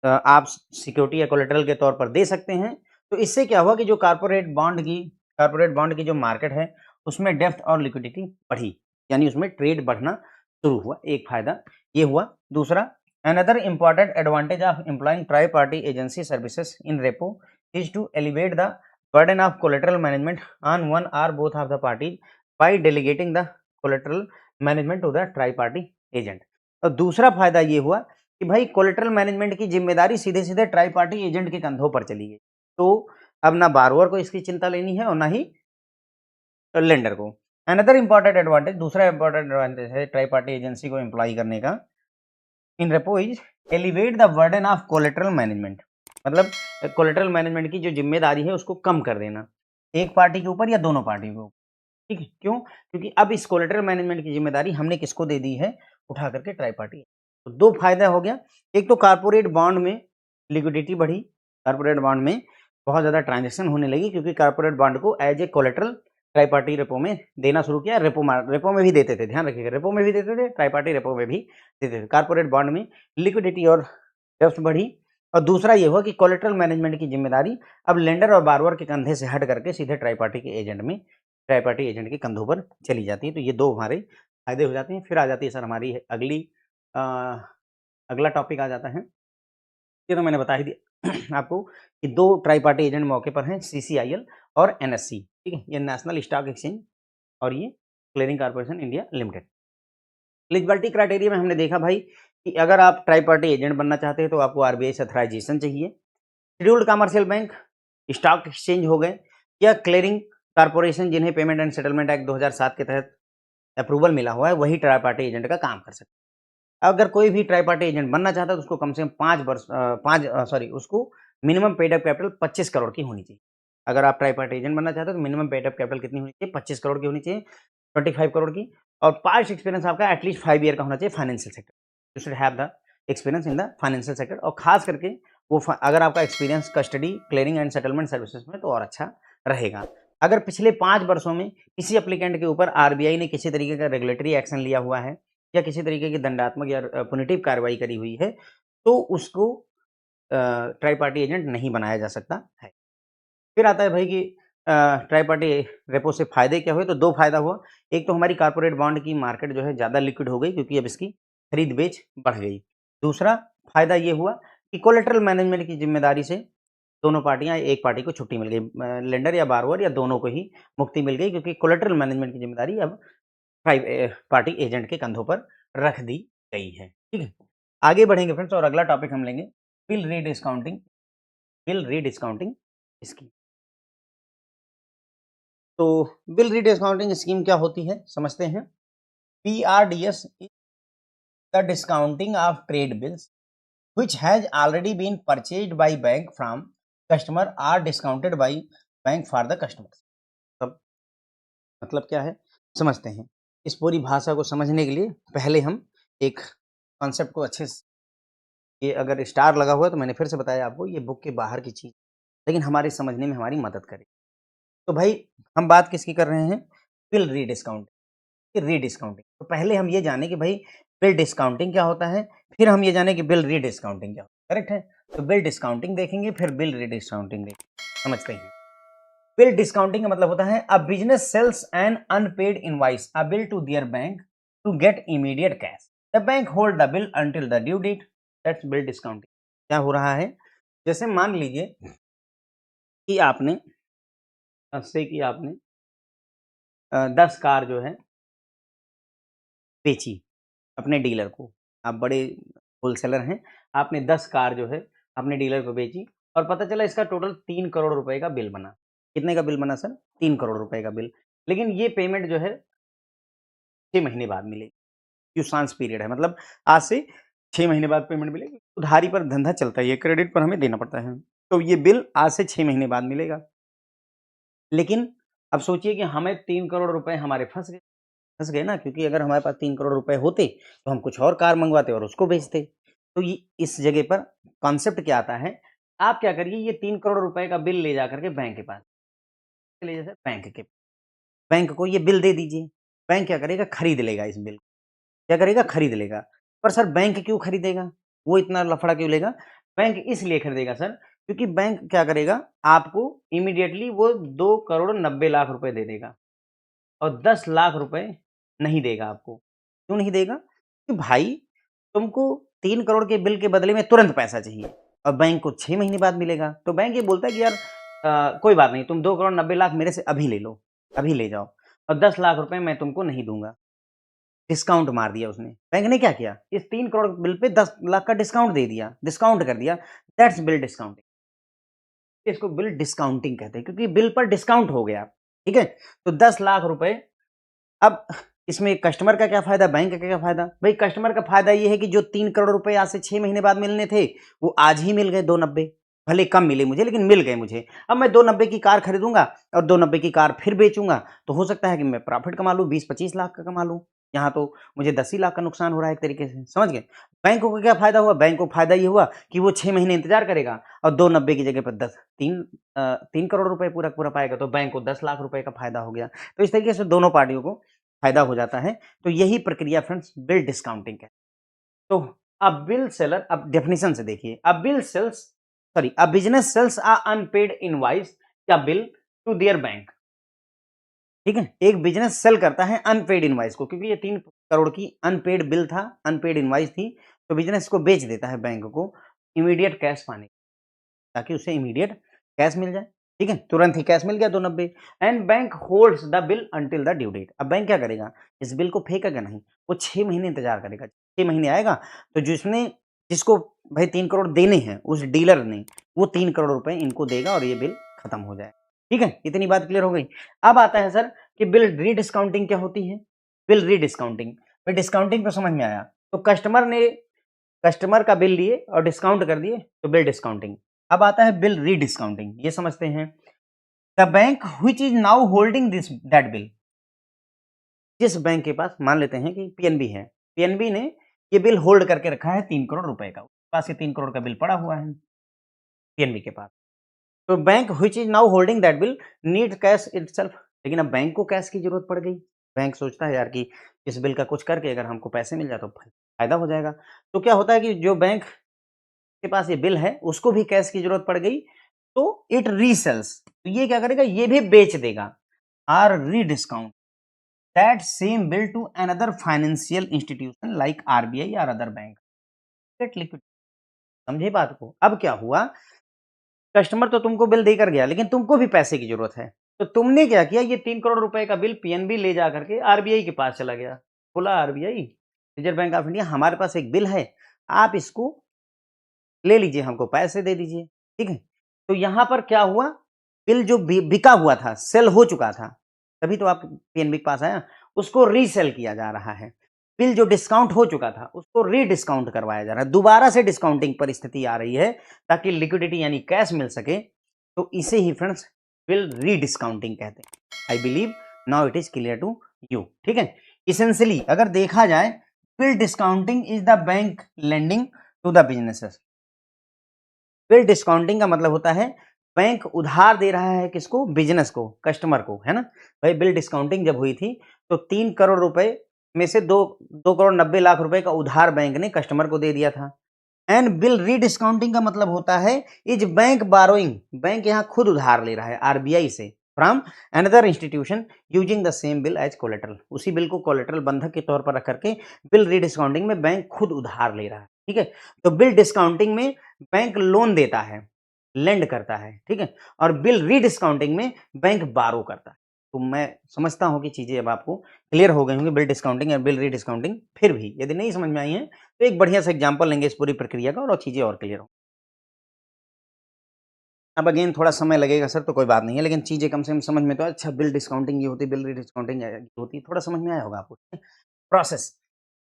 आप सिक्योरिटी या कोलेटरल के तौर पर दे सकते हैं, तो इससे क्या हुआ कि जो कारपोरेट बॉन्ड की जो मार्केट है उसमें डेप्थ और लिक्विडिटी बढ़ी, यानी उसमें ट्रेड बढ़ना शुरू हुआ, एक फायदा ये हुआ। दूसरा, another important advantage of employing tri party agency services in repo is to elevate the burden of collateral management on one or both of the parties by delegating the collateral management to the tri-party agent। और दूसरा फायदा ये हुआ कि भाई collateral management की जिम्मेदारी सीधे सीधे ट्राई पार्टी एजेंट के कंधों पर चली गई। तो अब ना बारोअर को इसकी चिंता लेनी है और ना ही लेंडर को। अनदर इंपॉर्टेंट एडवांटेज, दूसरा इंपॉर्टेंट एडवांटेज है ट्राई पार्टी एजेंसी को एम्प्लॉय करने का इन repo is elevate the burden of collateral management, मतलब कोलेटरल मैनेजमेंट की जो जिम्मेदारी है उसको कम कर देना, एक पार्टी के ऊपर या दोनों पार्टी के ऊपर। ठीक है, क्यों? क्योंकि अब इस कोलेटरल मैनेजमेंट की जिम्मेदारी हमने किसको दे दी है? उठा करके ट्राई पार्टी। तो दो फायदा हो गया, एक तो कारपोरेट बॉन्ड में लिक्विडिटी बढ़ी, कारपोरेट बॉन्ड में बहुत ज्यादा ट्रांजेक्शन होने लगी क्योंकि कारपोरेट बॉन्ड को as a collateral tri party repo में देना शुरू किया। रेपो में भी देते थे, ध्यान रखिएगा, रेपो में भी देते थे, ट्राई पार्टी रेपो में भी देते थे। कारपोरेट बॉन्ड में लिक्विडिटी और डेप्थ बढ़ी। और दूसरा ये हुआ कि कोलेटरल मैनेजमेंट की जिम्मेदारी अब लेंडर और बारोअर के कंधे से हट करके सीधे ट्राई पार्टी के एजेंट में, ट्राई पार्टी एजेंट के कंधों पर चली जाती है। तो ये दो हमारे फायदे हो जाते हैं। फिर आ जाती है सर हमारी अगली अगला टॉपिक आ जाता है, ये तो मैंने बता ही दिया आपको कि दो ट्राई पार्टी एजेंट मौके पर हैं, CCIL और NSE। ठीक है, ये नेशनल स्टॉक एक्सचेंज और ये clearing corporation India limited. Eligibility criteria में हमने देखा भाई कि अगर आप ट्राई पार्टी एजेंट बनना चाहते हैं तो आपको RBI से अथराइजेशन चाहिए, scheduled commercial bank, stock exchange हो गए या क्लियरिंग कॉर्पोरेशन जिन्हें पेमेंट एंड सेटलमेंट एक्ट 2007 के तहत अप्रूवल मिला हुआ है, वही ट्राई पार्टी एजेंट का काम कर सकते हैं। अगर कोई भी ट्राई पार्टी एजेंट बनना चाहता है तो उसको कम से कम उसको minimum paid up capital 25 crore की होनी चाहिए। अगर आप ट्राई पार्टी एजेंट बनना चाहते हो तो मिनिमम पेड अप कैपिटल कितनी होनी चाहिए? 25 करोड़ की होनी चाहिए, 25 करोड़ की। और पास्ट एक्सपीरियंस आपका एटलीस्ट 5 ईयर का होना चाहिए financial sector. You should have the experience in the financial sector. और खास करके वो अगर आपका experience custody, clearing and settlement services में तो और अच्छा रहेगा। अगर पिछले 5 वर्षों में किसी एप्लीकेंट के ऊपर RBI ने किसी तरीके का रेगुलेटरी एक्शन लिया हुआ है या किसी तरीके की दंडात्मक या पुनिटिव कार्रवाई करी हुई है तो उसको ट्राई पार्टी एजेंट नहीं बनाया जा सकता है। फिर आता है भाई कि ट्राई पार्टी रेपो से फायदे क्या हुए? तो दो फायदा हुआ, एक तो हमारी कारपोरेट बॉन्ड की मार्केट जो है ज़्यादा लिक्विड हो गई क्योंकि अब इसकी खरीद बेच बढ़ गई। दूसरा फायदा ये हुआ कि कोलेटरल मैनेजमेंट की जिम्मेदारी से दोनों पार्टियां, एक पार्टी को छुट्टी मिल गई, लेंडर या बारोअर या दोनों को ही मुक्ति मिल गई क्योंकि कोलेटरल मैनेजमेंट की जिम्मेदारी अब ट्राई पार्टी एजेंट के कंधों पर रख दी गई है। ठीक है, आगे बढ़ेंगे फ्रेंड्स और अगला टॉपिक हम लेंगे bill rediscounting. Bill rediscounting scheme. तो बिल रीडिस्काउंटिंग स्कीम क्या होती है समझते हैं। PRDS is the discounting of trade bills which has already been purchased by bank from customer are discounted by bank for the customers। तब मतलब क्या है समझते हैं। इस पूरी भाषा को समझने के लिए पहले हम एक कॉन्सेप्ट को अच्छे से, ये अगर स्टार लगा हुआ है तो मैंने फिर से बताया आपको ये बुक के बाहर की चीज, लेकिन हमारे समझने में हमारी मदद करे। तो भाई हम बात किसकी कर रहे हैं? बिल रीडिस्काउंटिंग। रीडिस्काउंटिंग, तो पहले हम ये जाने कि भाई बिल डिस्काउंटिंग क्या होता है, फिर हम ये जाने कि बिल रीडिस्काउंटिंग क्या होता है। करेक्ट है? तो बिल डिस्काउंटिंग देखेंगे, फिर बिल रीडिस्काउंटिंग देखेंगे। समझते हैं। बिल डिस्काउंटिंग का मतलब होता है a business sells an unpaid invoice a bill to their bank to get immediate cash, the bank hold the bill until the due date, that's bill discounting. क्या हो रहा है? जैसे मान लीजिए कि आपने 10 कार जो है बेची अपने डीलर को। आप बड़े होलसेलर हैं, आपने 10 कार जो है अपने डीलर को बेची और पता चला इसका टोटल 3 करोड़ रुपए का बिल बना। कितने का बिल बना सर? 3 करोड़ रुपए का बिल। लेकिन ये पेमेंट जो है 6 महीने बाद मिलेगी। क्यूसांस पीरियड है, मतलब आज से 6 महीने बाद पेमेंट मिलेगी। उधारी पर धंधा चलता है, ये क्रेडिट पर हमें देना पड़ता है। तो ये बिल आज से 6 महीने बाद मिलेगा। लेकिन अब सोचिए कि हमें 3 करोड़ रुपए हमारे फँस गए ना, क्योंकि अगर हमारे पास 3 करोड़ रुपए होते तो हम कुछ और कार मंगवाते और उसको बेचते। तो ये इस जगह पर कॉन्सेप्ट क्या आता है, आप क्या करिए ये 3 करोड़ रुपए का बिल ले जाकर के बैंक के पास ले जाइए, बैंक को ये बिल दे दीजिए। बैंक क्या करेगा? खरीद लेगा इस बिल को। क्या करेगा? खरीद लेगा। पर सर बैंक क्यों खरीदेगा? वो इतना लफड़ा क्यों लेगा? बैंक इसलिए खरीदेगा सर क्योंकि बैंक क्या करेगा, आपको इमीडिएटली वो 2 करोड़ 90 लाख रुपए दे देगा। और 10 लाख रुपए नहीं देगा आपको। क्यों नहीं देगा? कि भाई तुमको 3 करोड़ के बिल के बदले में तुरंत पैसा चाहिए और बैंक को 6 महीने बाद मिलेगा। तो बैंक ये बोलता है कि यार कोई बात नहीं, तुम 2 करोड़ 90 लाख मेरे से अभी ले लो, अभी ले जाओ और 10 लाख रुपए मैं तुमको नहीं दूँगा। डिस्काउंट मार दिया उसने। बैंक ने क्या किया? इस 3 करोड़ बिल पे 10 लाख का डिस्काउंट दे दिया, डिस्काउंट कर दिया। That's bill discounting. इसको बिल डिस्काउंटिंग कहते हैं क्योंकि बिल पर डिस्काउंट हो गया। ठीक है? तो 10 लाख रुपए अब इसमें कस्टमर का क्या फ़ायदा, बैंक का क्या फ़ायदा? भई कस्टमर का फ़ायदा ये है कि जो 3 करोड़ रुपए आज से 6 महीने बाद मिलने थे, वो आज ही मिल गए 290। भले कम मिले मुझे लेकिन मिल गए मुझे। अब मैं 290 की कार खरीदूँगा और 290 की कार फिर बेचूँगा, तो हो सकता है कि मैं प्रॉफ़िट कमा लूँ, 20-25 लाख का कमा लूँ। यहाँ तो मुझे 10 ही लाख का नुकसान हो रहा है एक तरीके से, समझ गए? बैंकों को क्या फ़ायदा हुआ? बैंक को फ़ायदा ये हुआ कि वो 6 महीने इंतज़ार करेगा और 290 की जगह पर 3 करोड़ रुपए पूरा का पूरा पाएगा, तो बैंक को 10 लाख रुपए का फ़ायदा हो गया। तो इस तरीके से दोनों पार्टियों को फ़ायदा हो जाता है। तो यही प्रक्रिया फ्रेंड्स बिल डिस्काउंटिंग है। तो अ बिल सेलर, अब डेफिनिशन से देखिए, a business sells a unpaid invoice या बिल टू देयर बैंक। ठीक है? एक बिज़नेस सेल करता है अनपेड इनवॉइस को, क्योंकि ये 3 करोड़ की अनपेड बिल था, अनपेड इनवॉइस थी, तो बिज़नेस इसको बेच देता है बैंक को इमीडिएट कैश पाने, ताकि उसे इमीडिएट कैश मिल जाए। ठीक है? तुरंत ही कैश मिल गया 290। And bank holds the bill until the due date. अब बैंक क्या करेगा? इस बिल को फेंकेगा नहीं, वो 6 महीने इंतज़ार करेगा। 6 महीने आएगा तो जिसको भाई 3 करोड़ देने हैं, उस डीलर ने, वो 3 करोड़ रुपए इनको देगा और ये बिल खत्म हो जाएगा। ठीक है? इतनी बात क्लियर हो गई। अब आता है सर कि बिल रीडिस्काउंटिंग क्या होती है? बिल रीडिस्काउंटिंग, भाई डिस्काउंटिंग तो समझ में आया। तो कस्टमर का बिल लिए और डिस्काउंट कर दिए, तो बिल डिस्काउंटिंग। अब आता है बिल रीडिस्काउंटिंग, ये समझते हैं। The bank which is now holding this that bill. जिस बैंक के पास, मान लेते हैं कि पीएनबी है, पीएनबी ने ये बिल होल्ड करके रखा है 3 करोड़ रुपए का, उसके पास ये 3 करोड़ का बिल पड़ा हुआ है पीएनबी के पास। तो bank which is now holding that bill need cash itself. लेकिन अब बैंक को कैश की जरूरत पड़ गई। बैंक सोचता है यार कि इस बिल का कुछ करके अगर हमको पैसे मिल जाए तो फायदा हो जाएगा। तो क्या होता है कि जो बैंक के पास ये बिल है उसको भी कैश की जरूरत पड़ गई, तो इट रीसेल्स, तो ये क्या करेगा? ये भी बेच देगा or rediscount that same bill to another financial institution like RBI और अदर बैंक। Get liquid. समझे बात को? अब क्या हुआ? कस्टमर तो तुमको बिल देकर गया, लेकिन तुमको भी पैसे की जरूरत है, तो तुमने क्या किया? ये 3 करोड़ रुपए का बिल पीएनबी ले जा करके आरबीआई के पास चला गया। बोला RBI, reserve Bank of India, हमारे पास एक बिल है, आप इसको ले लीजिए, हमको पैसे दे दीजिए। ठीक है? तो यहाँ पर क्या हुआ? बिल जो बिका हुआ था, सेल हो चुका था, तभी तो आप पीएनबी के पास आया, उसको रीसेल किया जा रहा है। बिल जो डिस्काउंट हो चुका था, उसको रीडिस्काउंट करवाया जा रहा है। दोबारा से डिस्काउंटिंग परिस्थिति आ रही है ताकि लिक्विडिटी यानी कैश मिल सके। तो इसे ही फ्रेंड्स बिल रीडिस्काउंटिंग कहते हैं। I believe now it is clear to you. ठीक है? इसेंशियली अगर देखा जाए, bill discounting is the bank lending to the businesses. Bill discounting का मतलब होता है बैंक उधार दे रहा है किसको? बिजनेस को, कस्टमर को, है ना? भाई बिल डिस्काउंटिंग जब हुई थी तो 3 करोड़ रुपए में से 2 करोड़ 90 लाख रुपए का उधार बैंक ने कस्टमर को दे दिया था। एंड बिल रीडिस्काउंटिंग का मतलब होता है इज बैंक बारोइंग, बैंक यहाँ खुद उधार ले रहा है आरबीआई से from another institution using the same bill as collateral. उसी बिल को कोलेटरल बंधक के तौर पर रख करके बिल रीडिस्काउंटिंग में बैंक खुद उधार ले रहा है। ठीक है? तो बिल डिस्काउंटिंग में बैंक लोन देता है, लेंड करता है। ठीक है? और बिल रीडिस्काउंटिंग में बैंक बारो करता है। तो मैं समझता हूं कि चीजें अब आपको क्लियर हो गई होंगी, बिल डिस्काउंटिंग या बिल रीडिस्काउंटिंग। फिर भी यदि नहीं समझ में आई है तो एक बढ़िया सा एग्जांपल लेंगे इस पूरी प्रक्रिया का और चीजें और क्लियर हो। अब अगेन थोड़ा समय लगेगा सर, तो कोई बात नहीं है, लेकिन चीजें कम से कम समझ में तो अच्छा, बिल डिस्काउंटिंग ये होती है, बिल रीडिस्काउंटिंग ये होती है, थोड़ा समझ में आया होगा आपको। Process,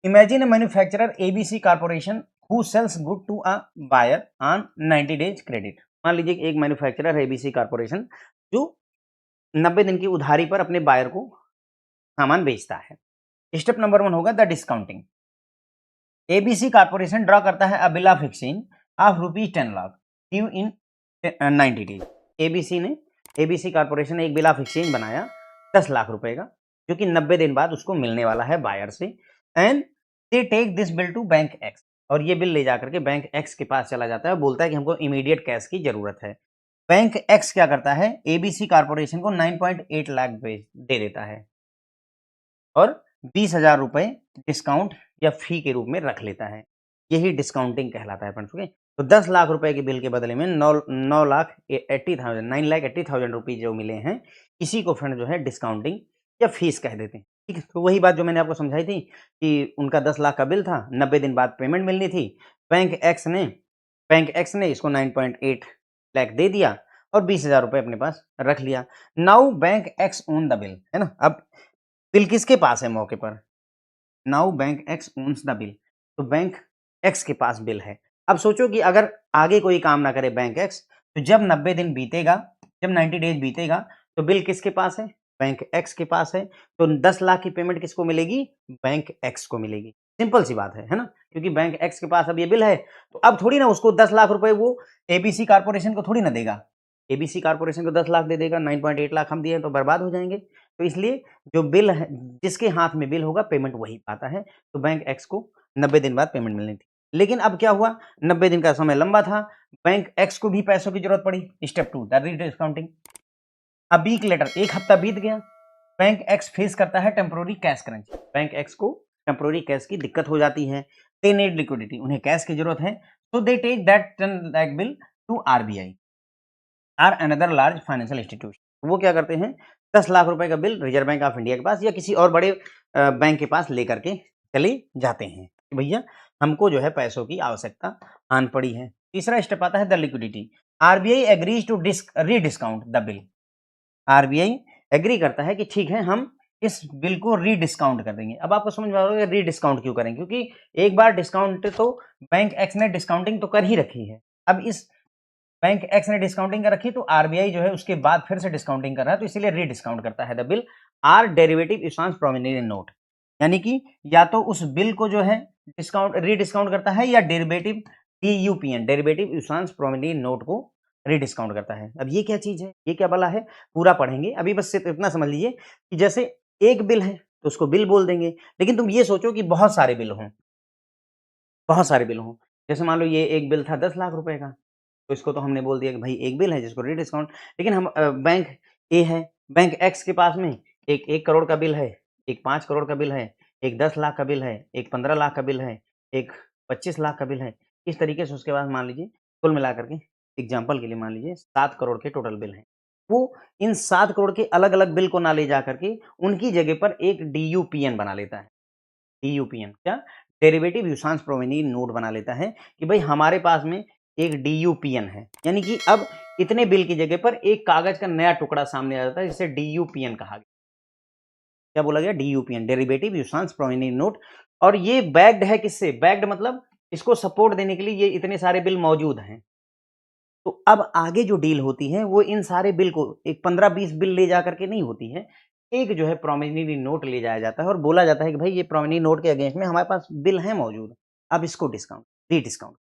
imagine a manufacturer ABC corporation who sells good to a buyer on 90 days credit. मान लीजिए एक मैन्युफैक्चरर है एबीसी कॉर्पोरेशन, जो 90 दिन की उधारी पर अपने बायर को सामान बेचता है। स्टेप नंबर 1 होगा the discounting. ABC corporation draw करता है अ bill of exchange of ₹10 lakh due in 90 days. ABC corporation ने एक बिल ऑफ एक्सचेंज बनाया 10 लाख रुपए का, जो कि 90 दिन बाद उसको मिलने वाला है बायर से। And they take this bill to bank X, और ये बिल ले जाकर के बैंक एक्स के पास चला जाता है, बोलता है कि हमको इमीडिएट कैश की जरूरत है। बैंक एक्स क्या करता है? एबीसी कॉर्पोरेशन को 9.8 लाख दे देता है। और 20,000 रुपए डिस्काउंट या फी के रूप में रख लेता है। यही डिस्काउंटिंग कहलाता है फ्रेंड्स। ओके, तो 10 लाख रुपए के बिल के बदले में 9,80,000 रुपीज जो मिले हैं, इसी को फ्रेंड जो है डिस्काउंटिंग या फीस कह देते हैं। ठीक है, तो वही बात जो मैंने आपको समझाई थी कि उनका 10 लाख का बिल था, 90 दिन बाद पेमेंट मिलनी थी। बैंक एक्स ने इसको 9.8 लाख दे दिया और 20,000 रुपए अपने पास रख लिया। Now bank x own the bill, है ना। अब बिल किसके पास है मौके पर? Now bank x owns the bill, तो बैंक एक्स के पास बिल है। अब सोचो कि अगर आगे कोई काम ना करे बैंक एक्स, तो जब 90 दिन बीतेगा, जब 90 डेज बीतेगा, तो बिल किसके पास है? बैंक एक्स के पास है। तो 10 लाख की पेमेंट किसको मिलेगी? बैंक एक्स को मिलेगी। सिंपल सी बात है ना, क्योंकि बैंक एक्स के पास अब ये बिल है, तो अब थोड़ी ना उसको 10 लाख रुपए वो एबीसी कारपोरेशन को थोड़ी ना देगा। एबीसी कारपोरेशन को 10 लाख दे देगा, 9.8 लाख हम दिए तो बर्बाद हो जाएंगे। तो इसलिए जो बिल है, जिसके हाथ में बिल होगा पेमेंट वही पाता है। तो बैंक एक्स को 90 दिन बाद पेमेंट मिलनी थी। लेकिन अब क्या हुआ, 90 दिन का समय लंबा था, बैंक एक्स को भी पैसों की जरूरत पड़ी। Step 2 the rediscounting. A week later, एक हफ्ता बीत गया, बैंक एक्स फेस करता है temporary cash crunch. Bank X को टेम्पोररी कैश की दिक्कत हो जाती है। दे नीड लिक्विडिटी, उन्हें कैश की जरूरत है। So they take that 10 lakh bill to RBI or another large financial institution. वो क्या करते हैं, 10 लाख रुपए का bill Reserve Bank of India के पास या किसी और बड़े बैंक के पास लेकर के चले जाते हैं कि भैया हमको जो है पैसों की आवश्यकता आन पड़ी है। तीसरा स्टेप आता है the liquidity. RBI agrees to rediscount the bill. RBI agree करता है कि ठीक है, हम इस बिल को रीडिस्काउंट कर देंगे। अब आपको समझ में आ रहा है रीडिस्काउंट क्यों करेंगे, क्योंकि एक बार डिस्काउंट तो बैंक एक्स ने डिस्काउंटिंग तो कर ही रखी है। अब इस बैंक एक्स ने डिस्काउंटिंग कर रखी, तो आरबीआई जो है उसके बाद फिर से डिस्काउंटिंग कर रहा है, तो इसीलिए रीडिस्काउंट करता है the bill or derivative issuance prominent note. यानी कि या तो उस बिल को जो है डिस्काउंट रीडिस्काउंट करता है, या derivative DUPN derivative issuance prominent note को रीडिस्काउंट करता है। अब ये क्या चीज है, ये क्या बला है, पूरा पढ़ेंगे। अभी बस सिर्फ इतना समझ लीजिए कि जैसे एक बिल है तो उसको बिल बोल देंगे, लेकिन तुम ये सोचो कि बहुत सारे बिल हों, बहुत सारे बिल हों। जैसे मान लो ये एक बिल था 10 लाख रुपए का, तो इसको तो हमने बोल दिया कि भाई एक बिल है जिसको रीडिस्काउंट। लेकिन हम बैंक ए है, बैंक एक्स के पास में एक 1 करोड़ का बिल है, एक 5 करोड़ का बिल है, एक 10 लाख का बिल है, एक 15 लाख का बिल है, एक 25 लाख का बिल है। इस तरीके से उसके बाद मान लीजिए कुल मिलाकर के एग्जाम्पल के लिए मान लीजिए 7 करोड़ के टोटल बिल हैं। वो इन 7 करोड़ के अलग अलग बिल को ना ले जा करके उनकी जगह पर एक डीयूपीएन बना लेता है। डीयूपीएन क्या, डेरिवेटिव यूशांस प्रोवेनिएंट नोट बना लेता है कि भाई हमारे पास में एक डीयूपीएन है। यानी कि अब इतने बिल की जगह पर एक कागज का नया टुकड़ा सामने आ जाता है, जिसे डीयूपीएन कहा गया। क्या बोला गया, डीयूपीएन डेरिवेटिव यूशांस प्रोवेनिएंट नोट। और ये बैक्ड है किससे, बैक्ड मतलब इसको सपोर्ट देने के लिए ये इतने सारे बिल मौजूद हैं। तो अब आगे जो डील होती है वो इन सारे बिल को एक 15-20 बिल ले जा करके नहीं होती है, एक जो है प्रोमिसरी नोट ले जाया जाता है और बोला जाता है कि भाई ये प्रोमिसरी नोट के अगेंस्ट में हमारे पास बिल है मौजूद, अब इसको डिस्काउंट री डिस्काउंट।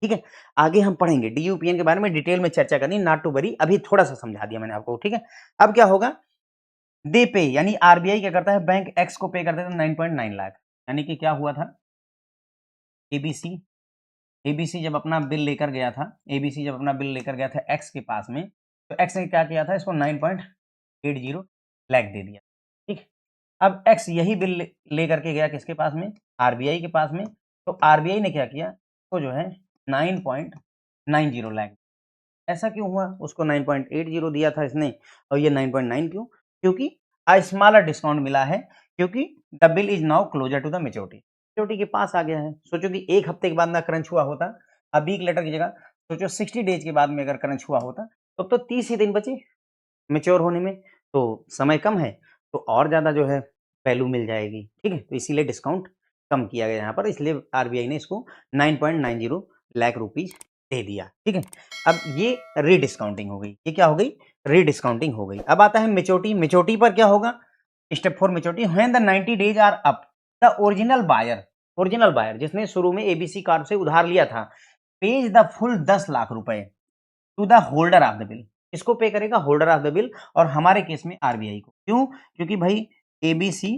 ठीक है, आगे हम पढ़ेंगे डीयूपीएन के बारे में डिटेल में चर्चा करनी, नॉट टू वरी, अभी थोड़ा सा समझा दिया मैंने आपको। ठीक है, अब क्या होगा, दे पे यानी आरबीआई क्या करता है, बैंक एक्स को पे कर देता है 9.9 लाख। यानी कि क्या हुआ था, एबीसी एबीसी जब अपना बिल लेकर गया था, एबीसी जब अपना बिल लेकर गया था एक्स के पास में, तो एक्स ने क्या किया था, इसको 9.80 लाख दे दिया। ठीक है, अब एक्स यही बिल लेकर के गया किसके पास में, आरबीआई के पास में। तो आरबीआई ने क्या किया, तो जो है 9.90 लाख। ऐसा क्यों हुआ, उसको 9.80 दिया था इसने और ये 9.9 क्यों, क्योंकि स्मॉलर डिस्काउंट मिला है, क्योंकि the bill is now closer to the maturity, maturity के पास आ गया है। सोचो कि एक हफ्ते के बाद ना क्रंच हुआ होता, अब वीक लेटर की जगह सोचो 60 डेज के बाद में अगर क्रंच हुआ होता, तो 30 ही दिन बचे मैच्योर होने में, तो समय कम है, तो और ज़्यादा जो है वैल्यू मिल जाएगी। ठीक है, तो इसीलिए डिस्काउंट कम किया गया यहाँ पर, इसलिए आरबीआई ने इसको 9.90 लाख रुपीज दे दिया। ठीक है, अब ये रीडिस्काउंटिंग हो गई, ये क्या हो गई, रीडिस्काउंटिंग हो गई। अब आता है मेच्योरिटी। मेच्योरिटी पर क्या होगा, step 4 maturity, when the 90 days are up the original buyer जिसने शुरू में एबीसी कार्ड से उधार लिया था, पेज द फुल 10 लाख रुपए to the holder of the bill. इसको पे करेगा होल्डर ऑफ द बिल, और हमारे केस में आरबीआई को। क्यों, क्योंकि भाई एबीसी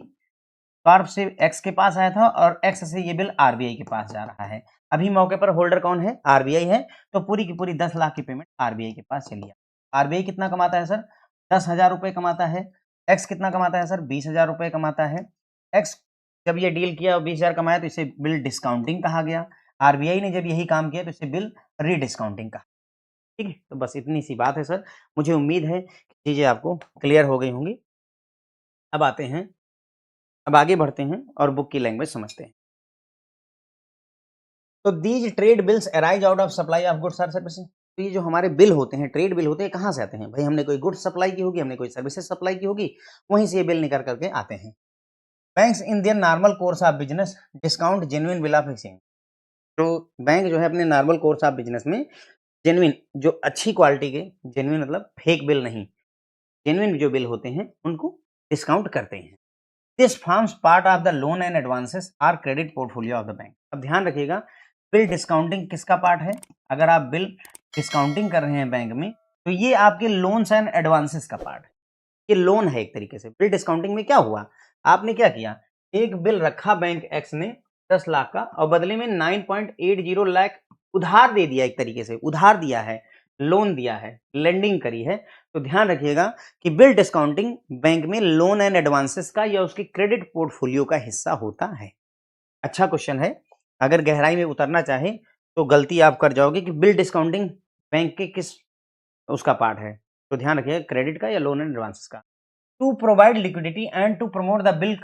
कार्प से एक्स के पास आया था और एक्स से ये बिल आरबीआई के पास जा रहा है। अभी मौके पर होल्डर कौन है, आरबीआई है, तो पूरी की पूरी 10 लाख की पेमेंट आरबीआई के पास चली है। आरबीआई कितना कमाता है सर, 10,000 रुपए कमाता है। एक्स कितना कमाता है सर, 20,000 रुपए कमाता है। एक्स जब ये डील किया और 20,000 कमाया तो इसे बिल डिस्काउंटिंग कहा गया। आरबीआई ने जब यही काम किया तो इसे बिल रीडिस्काउंटिंग कहा। ठीक है, तो बस इतनी सी बात है सर। मुझे उम्मीद है कि चीज़ें आपको क्लियर हो गई होंगी। अब आते हैं, अब आगे बढ़ते हैं और बुक की लैंग्वेज समझते हैं। तो these trade bills arise out of supply of goods और सर्विसेज। तो ये जो हमारे बिल होते हैं, ट्रेड बिल होते हैं, कहाँ से आते हैं? भाई हमने कोई गुड्स सप्लाई की होगी, हमने कोई सर्विसेज सप्लाई की होगी, वहीं से ये बिल निकल करके आते हैं। Banks in their normal course of business discount genuine bill of exchange. तो बैंक जो है अपने नॉर्मल कोर्स ऑफ बिजनेस में जेन्युइन, जो अच्छी क्वालिटी के, जेन्युइन मतलब फेक बिल नहीं, जेन्युइन जो बिल होते हैं उनको डिस्काउंट करते हैं। This forms part of the loan and advances or credit portfolio of the bank. अब ध्यान रखिएगा, बिल डिस्काउंटिंग किसका पार्ट है? अगर आप बिल डिस्काउंटिंग कर रहे हैं बैंक में, तो ये आपके लोन्स एंड एडवांसेस का पार्ट है। ये लोन है एक तरीके से। बिल डिस्काउंटिंग में क्या हुआ? आपने क्या किया, एक बिल रखा बैंक एक्स ने 10 लाख का और बदले में 9.80 लाख उधार दे दिया, एक तरीके से उधार दिया है, लोन दिया है, लेंडिंग करी है। तो ध्यान रखिएगा कि बिल डिस्काउंटिंग बैंक में लोन एंड एडवांसेस का या उसके क्रेडिट पोर्टफोलियो का हिस्सा होता है। अच्छा क्वेश्चन है, अगर गहराई में उतरना चाहे तो गलती आप कर जाओगे कि बिल डिस्काउंटिंग बैंक के किस उसका पार्ट है। तो ध्यान रखिएगा, क्रेडिट का या लोन एंड एडवांसेस का। To provide liquidity and to promote the bills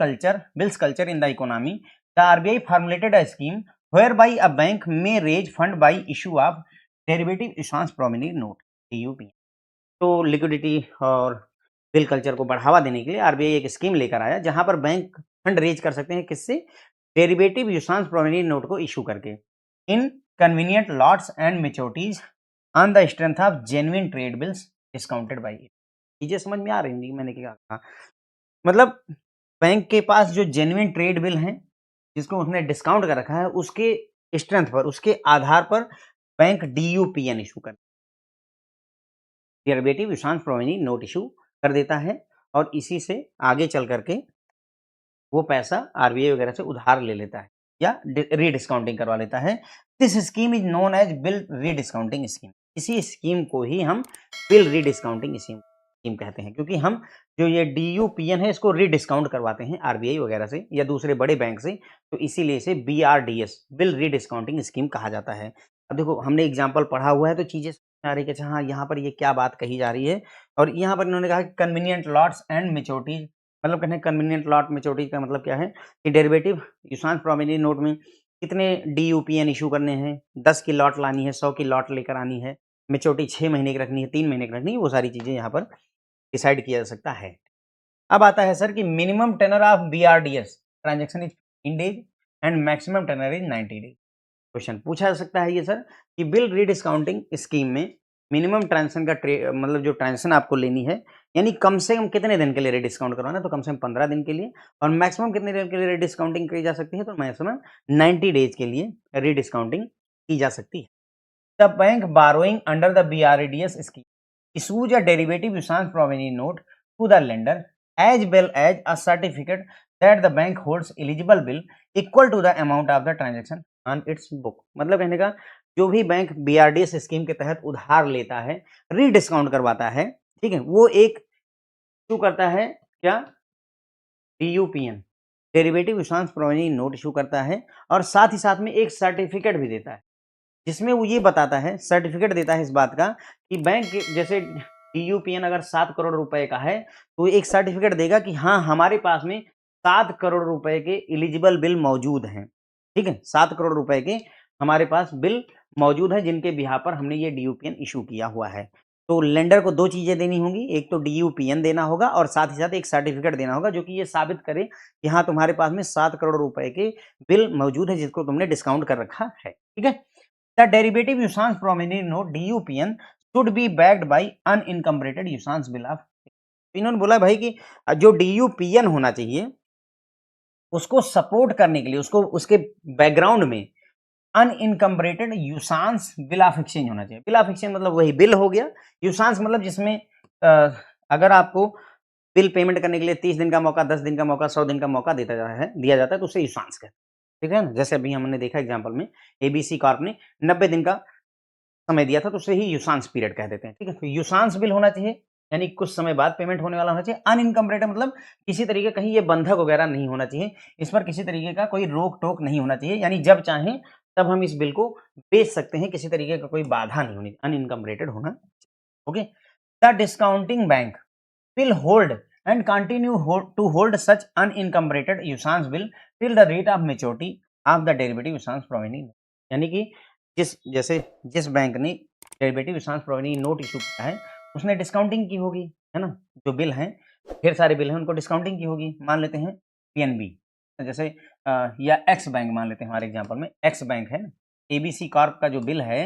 culture in the economy, the RBI formulated a scheme whereby a bank may raise fund by issue of derivative issuance promissory note (DUP). तो liquidity और bill culture को बढ़ावा देने के लिए RBI एक scheme लेकर आया जहां पर बैंक फंड रेज कर सकते हैं, किससे? डेरिवेटिव इशुआंस प्रोमिसरी नोट को इशू करके, in convenient lots and maturities on the strength of genuine trade bills discounted by it. चीजें समझ में आ रही होंगी मैंने क्या कहा? मतलब बैंक के पास जो जेन्युइन ट्रेड बिल हैं, जिसको उसने डिस्काउंट कर रखा है, उसके स्ट्रेंथ पर, उसके आधार पर बैंक डीयूपीएन इशू कर, derivative issuance promissory note issue कर देता है और इसी से आगे चल करके वो पैसा आरबीआई वगैरह से उधार ले लेता है या रीडिस्काउंटिंग करवा लेता है। This scheme is known as bill rediscounting scheme. इसी स्कीम को ही हम बिल रीडिस्काउंटिंग स्कीम कहते हैं, क्योंकि हम जो ये डीयूपीएन है इसको रीडिस्काउंट करवाते हैं आरबीआई वगैरह से या दूसरे बड़े बैंक से, तो इसीलिए इसे बीआरडीएस, बिल रीडिस्काउंटिंग स्कीम कहा जाता है। अब देखो, हमने एग्जाम्पल पढ़ा हुआ है तो चीजें समझ में आ रही है कि अच्छा हाँ, यहाँ पर ये क्या बात कही जा रही है। और यहाँ पर इन्होंने कहा कि कन्वीनियंट लॉट्स एंड मेच्योरिटीज, मतलब कहते हैं कन्वीनियंट लॉट मैच्योरिटी का मतलब क्या है कि डेरिवेटिव इशुआंस प्रोमिसरी नोट में कितने डीयूपीएन इशू करने हैं, 10 की लॉट लानी है, 100 की लॉट लेकर आनी है, मैच्योरिटी 6 महीने की रखनी है, 3 महीने की रखनी है, वो सारी चीजें यहाँ पर डिसाइड किया जा सकता है। अब आता है सर कि minimum tenor of BRDS transaction is 15 days and maximum tenor is 90 days. Question पूछा जा सकता है ये सर कि बिल रीडिस्काउंटिंग स्कीम में मिनिमम ट्रांजेक्शन का मतलब जो ट्रांजेक्शन आपको लेनी है, यानी कम से कम कितने दिन के लिए रीडिस्काउंट करवाना है, तो कम से कम 15 दिन के लिए, और मैक्सिमम कितने दिन के लिए रीडिस्काउंटिंग की जा सकती है, तो मैक्सिमम 90 डेज के लिए रीडिस्काउंटिंग की जा सकती है। The bank borrowing under the BRDS scheme issues a derivative issuance promissory note to the lender as well as a certificate that the bank holds eligible bill equal to the amount of the transaction on its book। मतलब कहने का, जो भी bank BRDS scheme के तहत उधार लेता है, रीडिस्काउंट करवाता है, ठीक है, वो एक इशू करता है क्या? डीयूपीएन, derivative issuance promissory note issue करता है, और साथ ही साथ में एक सर्टिफिकेट भी देता है जिसमें वो ये बताता है, सर्टिफिकेट देता है इस बात का कि बैंक जैसे डीयूपीएन अगर 7 करोड़ रुपए का है तो एक सर्टिफिकेट देगा कि हाँ, हमारे पास में 7 करोड़ रुपए के एलिजिबल बिल मौजूद हैं। ठीक है, 7 करोड़ रुपए के हमारे पास बिल मौजूद है जिनके बिहार पर हमने ये डीयूपीएन इशू किया हुआ है। तो लेंडर को 2 चीजें देनी होंगी, एक तो डीयूपीएन देना होगा और साथ ही साथ एक सर्टिफिकेट देना होगा जो कि ये साबित करे कि हाँ, तुम्हारे पास में 7 करोड़ रुपए के बिल मौजूद है जिसको तुमने डिस्काउंट कर रखा है। ठीक है, The derivative issuance promissory note DUPN should be backed by unencumbered issuance bill of। इन्होंने बोला भाई कि जो DUPN होना चाहिए उसको सपोर्ट करने के लिए, उसको उसके बैकग्राउंड में अनइनकम्बरेटेड यूसांस बिल ऑफ एक्सचेंज होना चाहिए। बिल ऑफ एक्सचेंज मतलब वही बिल हो गया, यूसांस मतलब जिसमें अगर आपको बिल पेमेंट करने के लिए 30 दिन का मौका, 10 दिन का मौका, 100 दिन का मौका दिया जाता है तो उसे यूसांस कहते हैं। ठीक है ना, जैसे अभी हमने देखा एग्जांपल में एबीसी कॉर्प ने 90 दिन का समय दिया था तो उसे ही यूसांस पीरियड कह देते हैं। ठीक है, तो यूसांस बिल होना चाहिए यानी कुछ समय बाद पेमेंट होने वाला होना चाहिए। अनइनकम्परेटेड मतलब किसी तरीके का कहीं ये बंधक वगैरह नहीं होना चाहिए, इस पर किसी तरीके का कोई रोक-टोक नहीं होना चाहिए, यानी जब चाहें तब हम इस बिल को बेच सकते हैं, किसी तरीके का कोई बाधा नहीं होनी, अनइनकम्परेटेड होना। Okay, the discounting bank will hold and continue to hold such unencumbered usance bill till the rate of maturity of the derivative usance providing, यानी कि जिस बैंक ने derivative usance providing note issue किया है उसने डिस्काउंटिंग की होगी, है ना, जो बिल हैं, ढेर सारे बिल हैं, उनको डिस्काउंटिंग की होगी। मान लेते हैं पीएनबी, जैसे या एक्स बैंक मान लेते हैं, हमारे एग्जांपल में एक्स बैंक है ना, एबीसी कॉर्प का जो बिल है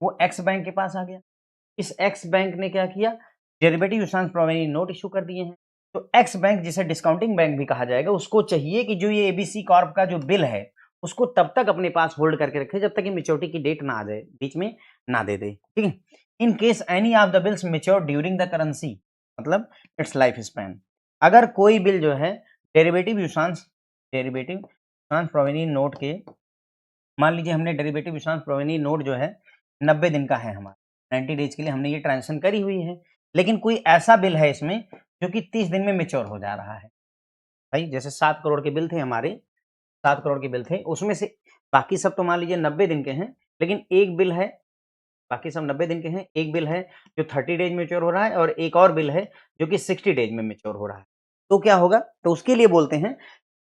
वो एक्स बैंक के पास आ गया। इस एक्स बैंक ने क्या किया, डेरिवेटिव यूसांस प्रोविजनिंग नोट इशू कर दिए हैं। तो एक्स बैंक, जिसे डिस्काउंटिंग बैंक भी कहा जाएगा, उसको चाहिए कि जो ये एबीसी कॉर्प का जो बिल है उसको तब तक अपने पास होल्ड करके रखे जब तक कि मैच्योरिटी की डेट ना आ जाए, बीच में ना दे दे। ठीक है, in case any of the bills mature during the currency, मतलब इट्स लाइफ स्पैन, अगर कोई बिल जो है डेरिवेटिव यूसांस प्रोविजनिंग नोट के, मान लीजिए हमने डेरिवेटिव यूसांस प्रोविजनिंग नोट जो है 90 दिन का है हमारा, 90 डेज के लिए हमने ये ट्रांजेक्शन करी हुई है, लेकिन कोई ऐसा बिल है इसमें जो कि 30 दिन में मैच्योर हो जा रहा है। भाई जैसे 7 करोड़ के बिल थे हमारे, 7 करोड़ के बिल थे, उसमें से बाकी सब तो मान लीजिए 90 दिन के हैं, लेकिन एक बिल है, बाकी सब 90 दिन के हैं, एक बिल है जो 30 डेज मैच्योर हो रहा है और एक और बिल है जो कि 60 डेज में मैच्योर हो रहा है। तो क्या होगा? तो उसके लिए बोलते हैं,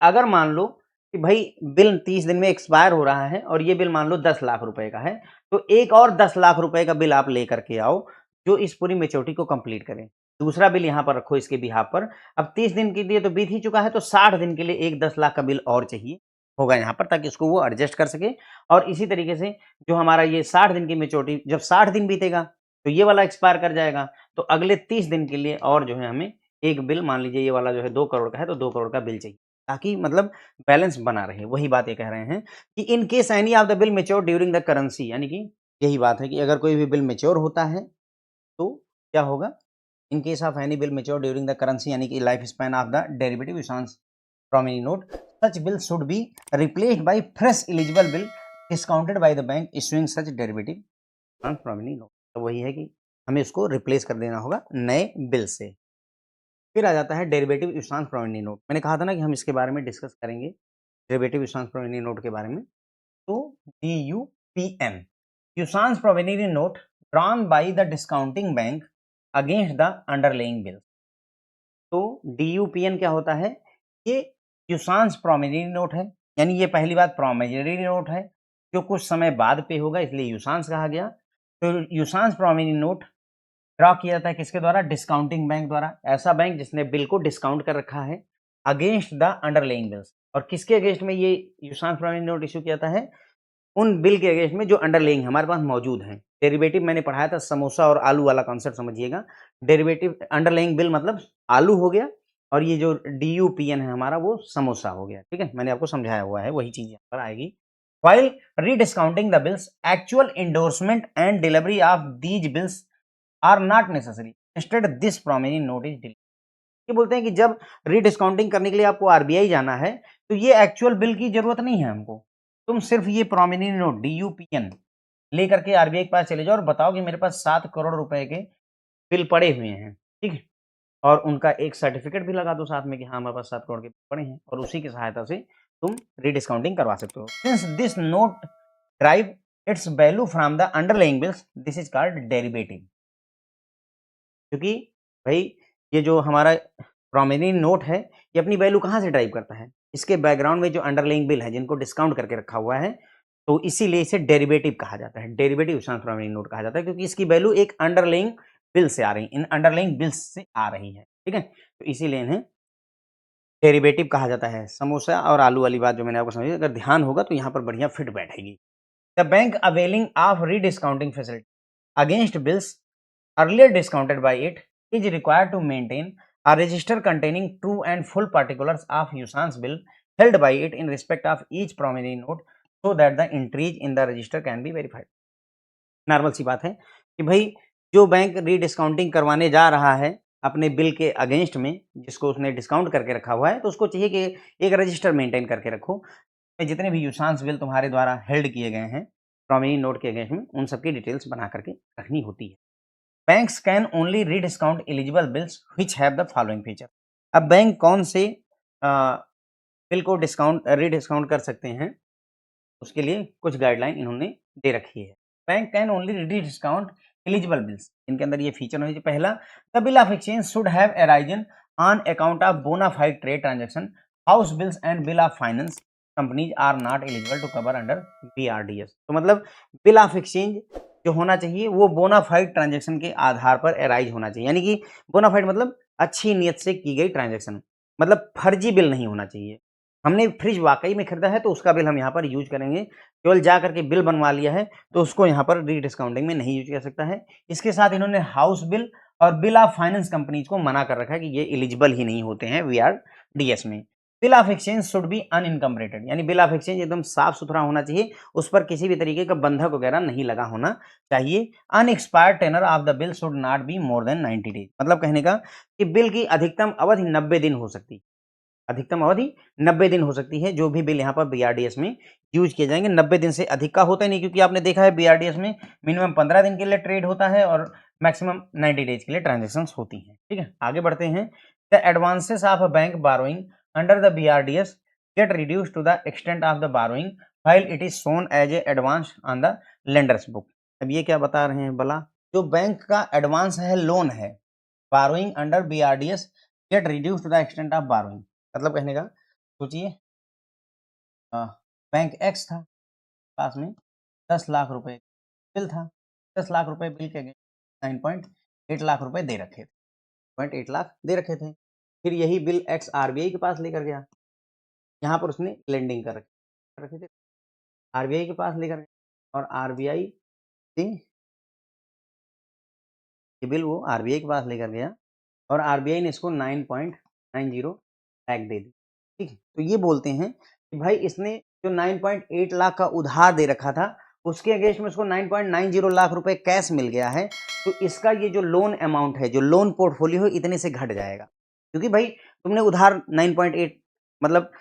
अगर मान लो कि भाई बिल 30 दिन में एक्सपायर हो रहा है और ये बिल मान लो 10 लाख रुपए का है, तो एक और 10 लाख रुपए का बिल आप लेकर के आओ जो इस पूरी मैच्योरिटी को कंप्लीट करे। दूसरा बिल यहाँ पर रखो इसके बिहाफ पर। अब 30 दिन के लिए तो बीत ही चुका है, तो 60 दिन के लिए एक 10 लाख का बिल और चाहिए होगा यहाँ पर, ताकि उसको वो एडजस्ट कर सके। और इसी तरीके से जो हमारा ये 60 दिन की मैच्योरिटी, जब 60 दिन बीतेगा तो ये वाला एक्सपायर कर जाएगा, तो अगले 30 दिन के लिए और जो है हमें एक बिल, मान लीजिए ये वाला जो है 2 करोड़ का है तो 2 करोड़ का बिल चाहिए, ताकि मतलब बैलेंस बना रहे। वही बात ये कह रहे हैं कि in case any of the bill mature during the currency, यानी कि यही बात है कि अगर कोई भी बिल मैच्योर होता है तो क्या होगा, in case of any bill mature during the currency, यानी कि life span of the derivative usance from any note, such bill should be replaced by fresh eligible bill discounted by the bank issuing such derivative from any note. तो वही है कि हमें इसको replace कर देना होगा नए बिल से। फिर आ जाता है डेरिवेटिव यूसांस प्रोविजनिंग नोट। मैंने कहा था ना कि हम इसके बारे में डिस्कस करेंगे, डेरिवेटिव यूसांस प्रोविजनिंग नोट के बारे में। तो DUPN, usance provisioning note drawn by the discounting bank against the underlying bill. तो DUPN क्या होता है? ये यूसांस प्रोविजनिंग नोट है, यानी ये पहली बात प्रोमिजरी नोट है जो कुछ समय बाद पे होगा, इसलिए यूसांस कहा गया। तो यूसांस प्रोविजनिंग नोट ड्रा किया जाता है किसके द्वारा? डिस्काउंटिंग बैंक द्वारा, ऐसा बैंक जिसने बिल को डिस्काउंट कर रखा है अगेंस्ट द अंडरलेइंग बिल्स। और किसके अगेंस्ट में ये यूसांस प्रोविजनिंग नोट इशू किया जाता है? उन बिल के अगेंस्ट में जो अंडरलेइंग हमारे पास मौजूद हैं। डेरिवेटिव मैंने पढ़ाया था, समोसा और आलू वाला कॉन्सेप्ट समझिएगा। डेरिवेटिव अंडरलेइंग बिल मतलब आलू हो गया, और ये जो DUPN है हमारा वो समोसा हो गया। ठीक है, मैंने आपको समझाया हुआ है, वही चीज यहाँ पर आएगी। While rediscounting the bills, actual endorsement and delivery of these bills are not necessary. Instead, this promising note is delivered. ये बोलते हैं कि जब रीडिस्काउंटिंग करने के लिए आपको आरबीआई जाना है तो ये एक्चुअल बिल की जरूरत नहीं है हमको। तुम सिर्फ ये प्रोमिनेंट नोट DUPN लेकर के आरबीआई के पास चले जाओ और बताओ कि मेरे पास 7 करोड़ रुपए के बिल पड़े हुए हैं, ठीक है, और उनका एक सर्टिफिकेट भी लगा दो साथ में कि हाँ हमारे पास 7 करोड़ के पड़े हैं, और उसी की सहायता से तुम रीडिस्काउंटिंग करवा सकते हो। Since this note drive it's value from the underlying bills, this is called derivative. क्योंकि भाई ये जो हमारा प्रोमिनेंट नोट है ये अपनी वैल्यू कहाँ से ड्राइव करता है? इसके बैकग्राउंड में जो अंडरलाइंग बिल है जिनको डिस्काउंट करके रखा हुआ है, तो इसीलिए इसे डेरिवेटिव कहा जाता है, डेरिवेटिव प्रोमिनेंट नोट कहा जाता है, क्योंकि इसकी वैल्यू एक अंडरलाइंग बिल से आ रही है, इन अंडरलाइंग बिल्स से आ रही है। ठीक है, तो इसीलिए इन्हें डेरिवेटिव कहा जाता है। समोसा और आलू वाली बात जो मैंने आपको समझी, अगर ध्यान होगा तो यहाँ पर बढ़िया फिट बैठेगी। The bank availing of rediscounting facility against bills earlier discounted by it is required to maintain a register containing true and full particulars of usance bill held by it in respect of each promissory note so that the entries in the register can be verified। Normal सी बात है कि भाई जो bank रीडिस्काउंटिंग करवाने जा रहा है अपने बिल के अगेंस्ट में, जिसको उसने डिस्काउंट करके रखा हुआ है, तो उसको चाहिए कि एक रजिस्टर मेंटेन करके रखो, जितने भी यूसांस बिल तुम्हारे द्वारा हेल्ड किए गए हैं प्रोमिनेंट नोट के अगेंस्ट में, उन सबकी डिटेल्स बना करके रखनी होती है। Banks can only rediscount eligible bills which have the following feature. अब बैंक कौन से बिल को रीडिस्काउंट कर सकते हैं, उसके लिए कुछ गाइडलाइन इन्होंने दे रखी है। Bank can only rediscount eligible bills, इनके अंदर ये फीचर होना चाहिए। पहला, the bill of exchange should have arisen on account of bona fide trade transaction, house bills and bill of finance companies are not eligible to cover under BRDS। तो मतलब bill of exchange जो होना चाहिए वो bonafide transaction के आधार पर arise होना चाहिए, यानी कि बोनाफाइड मतलब अच्छी नीयत से की गई ट्रांजैक्शन, मतलब फर्जी बिल नहीं होना चाहिए। हमने फ्रिज वाकई में खरीदा है तो उसका बिल हम यहाँ पर यूज करेंगे, केवल जा करके बिल बनवा लिया है तो उसको यहाँ पर रीडिस्काउंटिंग में नहीं यूज कर सकता है। इसके साथ इन्होंने हाउस बिल और बिल ऑफ फाइनेंस कंपनीज को मना कर रखा है कि ये एलिजिबल ही नहीं होते हैं BRDS में। Bill of exchange should be unencumbered, यानी बिल ऑफ एक्सचेंज एकदम साफ सुथरा होना चाहिए, उस पर किसी भी तरीके का बंधक वगैरह नहीं लगा होना चाहिए। Unexpired tenor of the bill should not be more than 90 days, मतलब कहने का कि बिल की अधिकतम अवधि 90 दिन हो सकती है, अधिकतम अवधि 90 दिन हो सकती है। जो भी बिल यहाँ पर BRDS में यूज किए जाएंगे 90 दिन से अधिक का होता ही नहीं, क्योंकि आपने देखा है BRDS में मिनिमम 15 दिन के लिए ट्रेड होता है और मैक्सिमम 90 डेज के लिए ट्रांजेक्शन्स होती हैं। ठीक है, आगे बढ़ते हैं। The advances of a bank borrowing under the BRDS get reduce to the extent of the borrowing while it is shown as a advance on the lenders book. अब ये क्या बता रहे हैं भला, जो बैंक का एडवांस है, लोन है, borrowing under BRDS get reduce to the extent of borrowing, मतलब कहने का सोचिए बैंक एक्स था, पास में 10 लाख रुपए बिल था, 10 लाख रुपए बिल के अगेंस्ट 9.8 लाख रुपए दे रखे थे, 0.8 लाख दे रखे थे। फिर यही बिल एक्स RBI के पास लेकर गया, यहाँ पर उसने लेंडिंग कर रखे थे, RBI के पास लेकर गया और RBI से ये बिल वो RBI के पास लेकर गया और RBI ने इसको 9.90 लाख दे दी। ठीक है, तो ये बोलते हैं कि भाई इसने जो 9.8 लाख का उधार दे रखा था उसके अगेंस्ट में उसको 9.90 लाख रुपए कैश मिल गया है, तो इसका ये जो लोन अमाउंट है, जो लोन पोर्टफोलियो है, इतने से घट जाएगा, क्योंकि भाई तुमने उधार 9.8 मतलब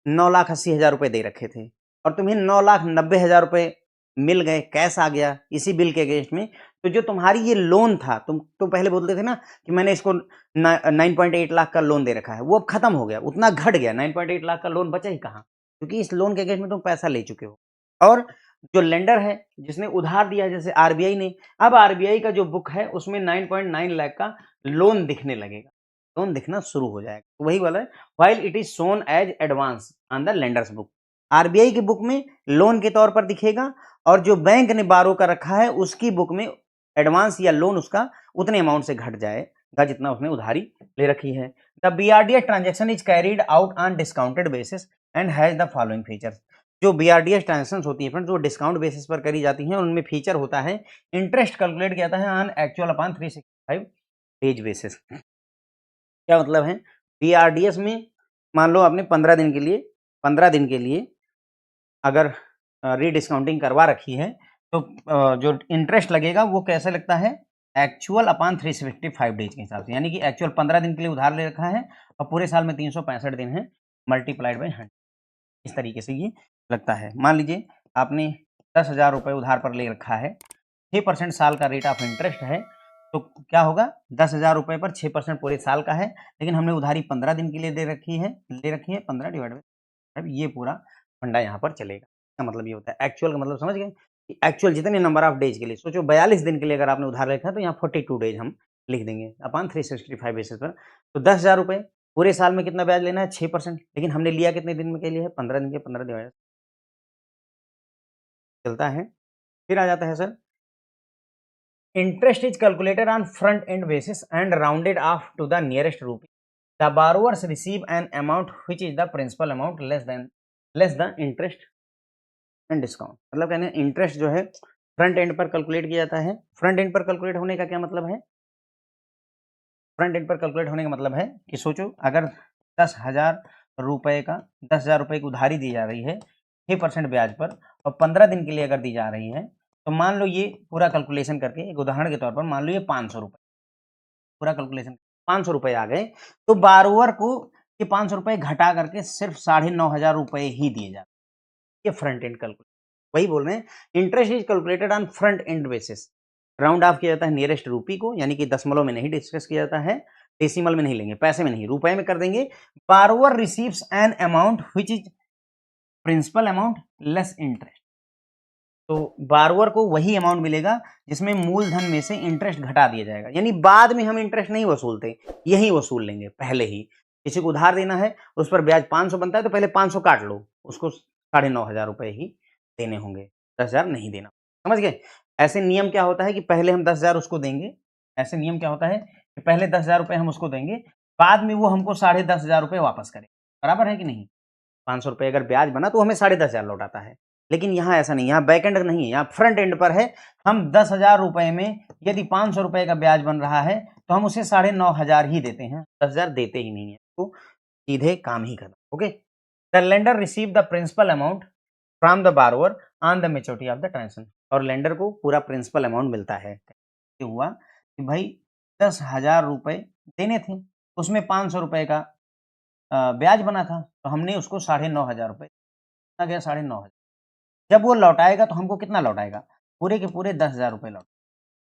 9,80,000 रुपए दे रखे थे और तुम्हें 9,90,000 रुपए मिल गए, कैश आ गया इसी बिल के अगेंस्ट में, तो जो तुम्हारी ये लोन था, तुम पहले बोलते थे ना कि मैंने इसको 9.8 लाख का लोन दे रखा है, वो अब खत्म हो गया, उतना घट गया, 9.8 लाख का लोन बचा ही कहाँ, क्योंकि इस लोन के अगेंस्ट में तुम पैसा ले चुके हो। और जो लेंडर है जिसने उधार दिया जैसे RBI ने, अब RBI का जो बुक है उसमें 9.9 लाख का लोन दिखने लगेगा, लोन दिखना शुरू हो जाएगा, तो वही वाला है while it is shown as advance on the lenders book. RBI की बुक में लोन के तौर पर दिखेगा और जो बैंक ने बारो कर रखा है उसकी बुक में एडवांस या लोन उसका उतने अमाउंट से घट जाएगा जितना उसने उधारी ले रखी है। The BRDS transaction is carried out on discounted basis and has the following features. जो BRDS ट्रांजेक्शन होती है फ्रेंड्स वो डिस्काउंट बेसिस पर करी जाती हैं, उनमें फीचर होता है इंटरेस्ट कैलकुलेट किया जाता है on actual upon 365 days basis. क्या मतलब है, BRDS में मान लो आपने 15 दिन के लिए अगर रीडिस्काउंटिंग करवा रखी है तो जो इंटरेस्ट लगेगा वो कैसे लगता है, एक्चुअल अपॉन 365 डेज के हिसाब से, यानी कि एक्चुअल 15 दिन के लिए उधार ले रखा है और पूरे साल में 365 दिन है, मल्टीप्लाइड बाई 100, इस तरीके से ये लगता है। मान लीजिए आपने 10,000 रुपये उधार पर ले रखा है, 6% साल का रेट ऑफ इंटरेस्ट है, तो क्या होगा, 10,000 रुपये पर 6% पूरे साल का है, लेकिन हमने उधारी 15 दिन के लिए ले रखी है 15 डिवाइड बाई, ये पूरा फंडा यहाँ पर चलेगा। इसका मतलब ये होता है, एक्चुअल का मतलब समझ गए कि एक्चुअल जितने नंबर ऑफ डेज के लिए, सोचो 42 दिन के लिए अगर आपने उधार रखा है तो यहाँ 42 डेज हम लिख देंगे अपॉन 365 बेसिस पर। तो 10,000 रुपये पूरे साल में कितना ब्याज लेना है, 6%, लेकिन हमने लिया कितने दिन में के लिए है, 15 दिन के, 15 डिवाइड चलता है। फिर आ जाता है sir, interest is calculated on front end basis and rounded off to the nearest rupee. The borrowers receive an amount which is the principal amount less the interest and discount. मतलब कहने interest जो है front end पर calculate किया जाता है। Front end पर calculate होने का क्या मतलब है, फ्रंट एंड पर कैलकुलेट होने का मतलब है कि सोचो अगर 10,000 रुपये का 10,000 रुपये की उधारी दी जा रही है 6% ब्याज पर और 15 दिन के लिए अगर दी जा रही है, तो मान लो ये पूरा कैलकुलेशन करके एक उदाहरण के तौर पर मान लो ये 500 रुपये, पूरा कैलकुलेशन 500 रुपये आ गए, तो बारोअर को ये 500 रुपये घटा करके सिर्फ 9,500 रुपये ही दिए जाते, ये फ्रंट एंड कैलकुलेशन। वही बोल रहे हैं interest is calculated on front end basis, round of किया जाता है नियरेस्ट रूपी को, यानी कि दशमलव में नहीं डिस्कस किया जाता है, डेसिमल में नहीं लेंगे, पैसे में नहीं, रुपए में कर देंगे। Borrower receives an amount which is principal amount less interest. तो बारोवर को वही अमाउंट मिलेगा जिसमें मूलधन में से इंटरेस्ट घटा दिया जाएगा, यानी बाद में हम इंटरेस्ट नहीं वसूलते, यही वसूल लेंगे पहले ही। किसी को उधार देना है, उस पर ब्याज 500 बनता है, तो पहले 500 काट लो, उसको 9,500 रुपए ही देने होंगे, 10,000 नहीं देना। समझ गए? ऐसे नियम क्या होता है कि पहले हम 10,000 उसको देंगे, ऐसे नियम क्या होता है कि पहले 10,000 रुपए हम उसको देंगे, बाद में वो हमको 10,500 रुपए वापस करे। बराबर है कि नहीं? 500 रुपए अगर ब्याज बना तो हमें 10,500 लौटाता है। लेकिन यहाँ ऐसा नहीं, यहाँ बैक एंड नहीं है, यहाँ फ्रंट एंड पर है। हम 10,000 रुपए में यदि 500 रुपए का ब्याज बन रहा है तो हम उसे 9,500 ही देते हैं, 10,000 देते ही नहीं है, तो सीधे काम ही खत्म। Okay, the lender receive the principal amount from the borrower on the maturity of the transaction, और लेंडर को पूरा प्रिंसिपल अमाउंट मिलता है। हुआ कि भाई 10,000 रुपए देने थे, उसमें 500 रुपए का ब्याज बना था, तो हमने उसको 9,500 रुपए आ गया, 9,500। जब वो लौटाएगा तो हमको कितना लौटाएगा? पूरे के पूरे 10,000 रुपए लौट।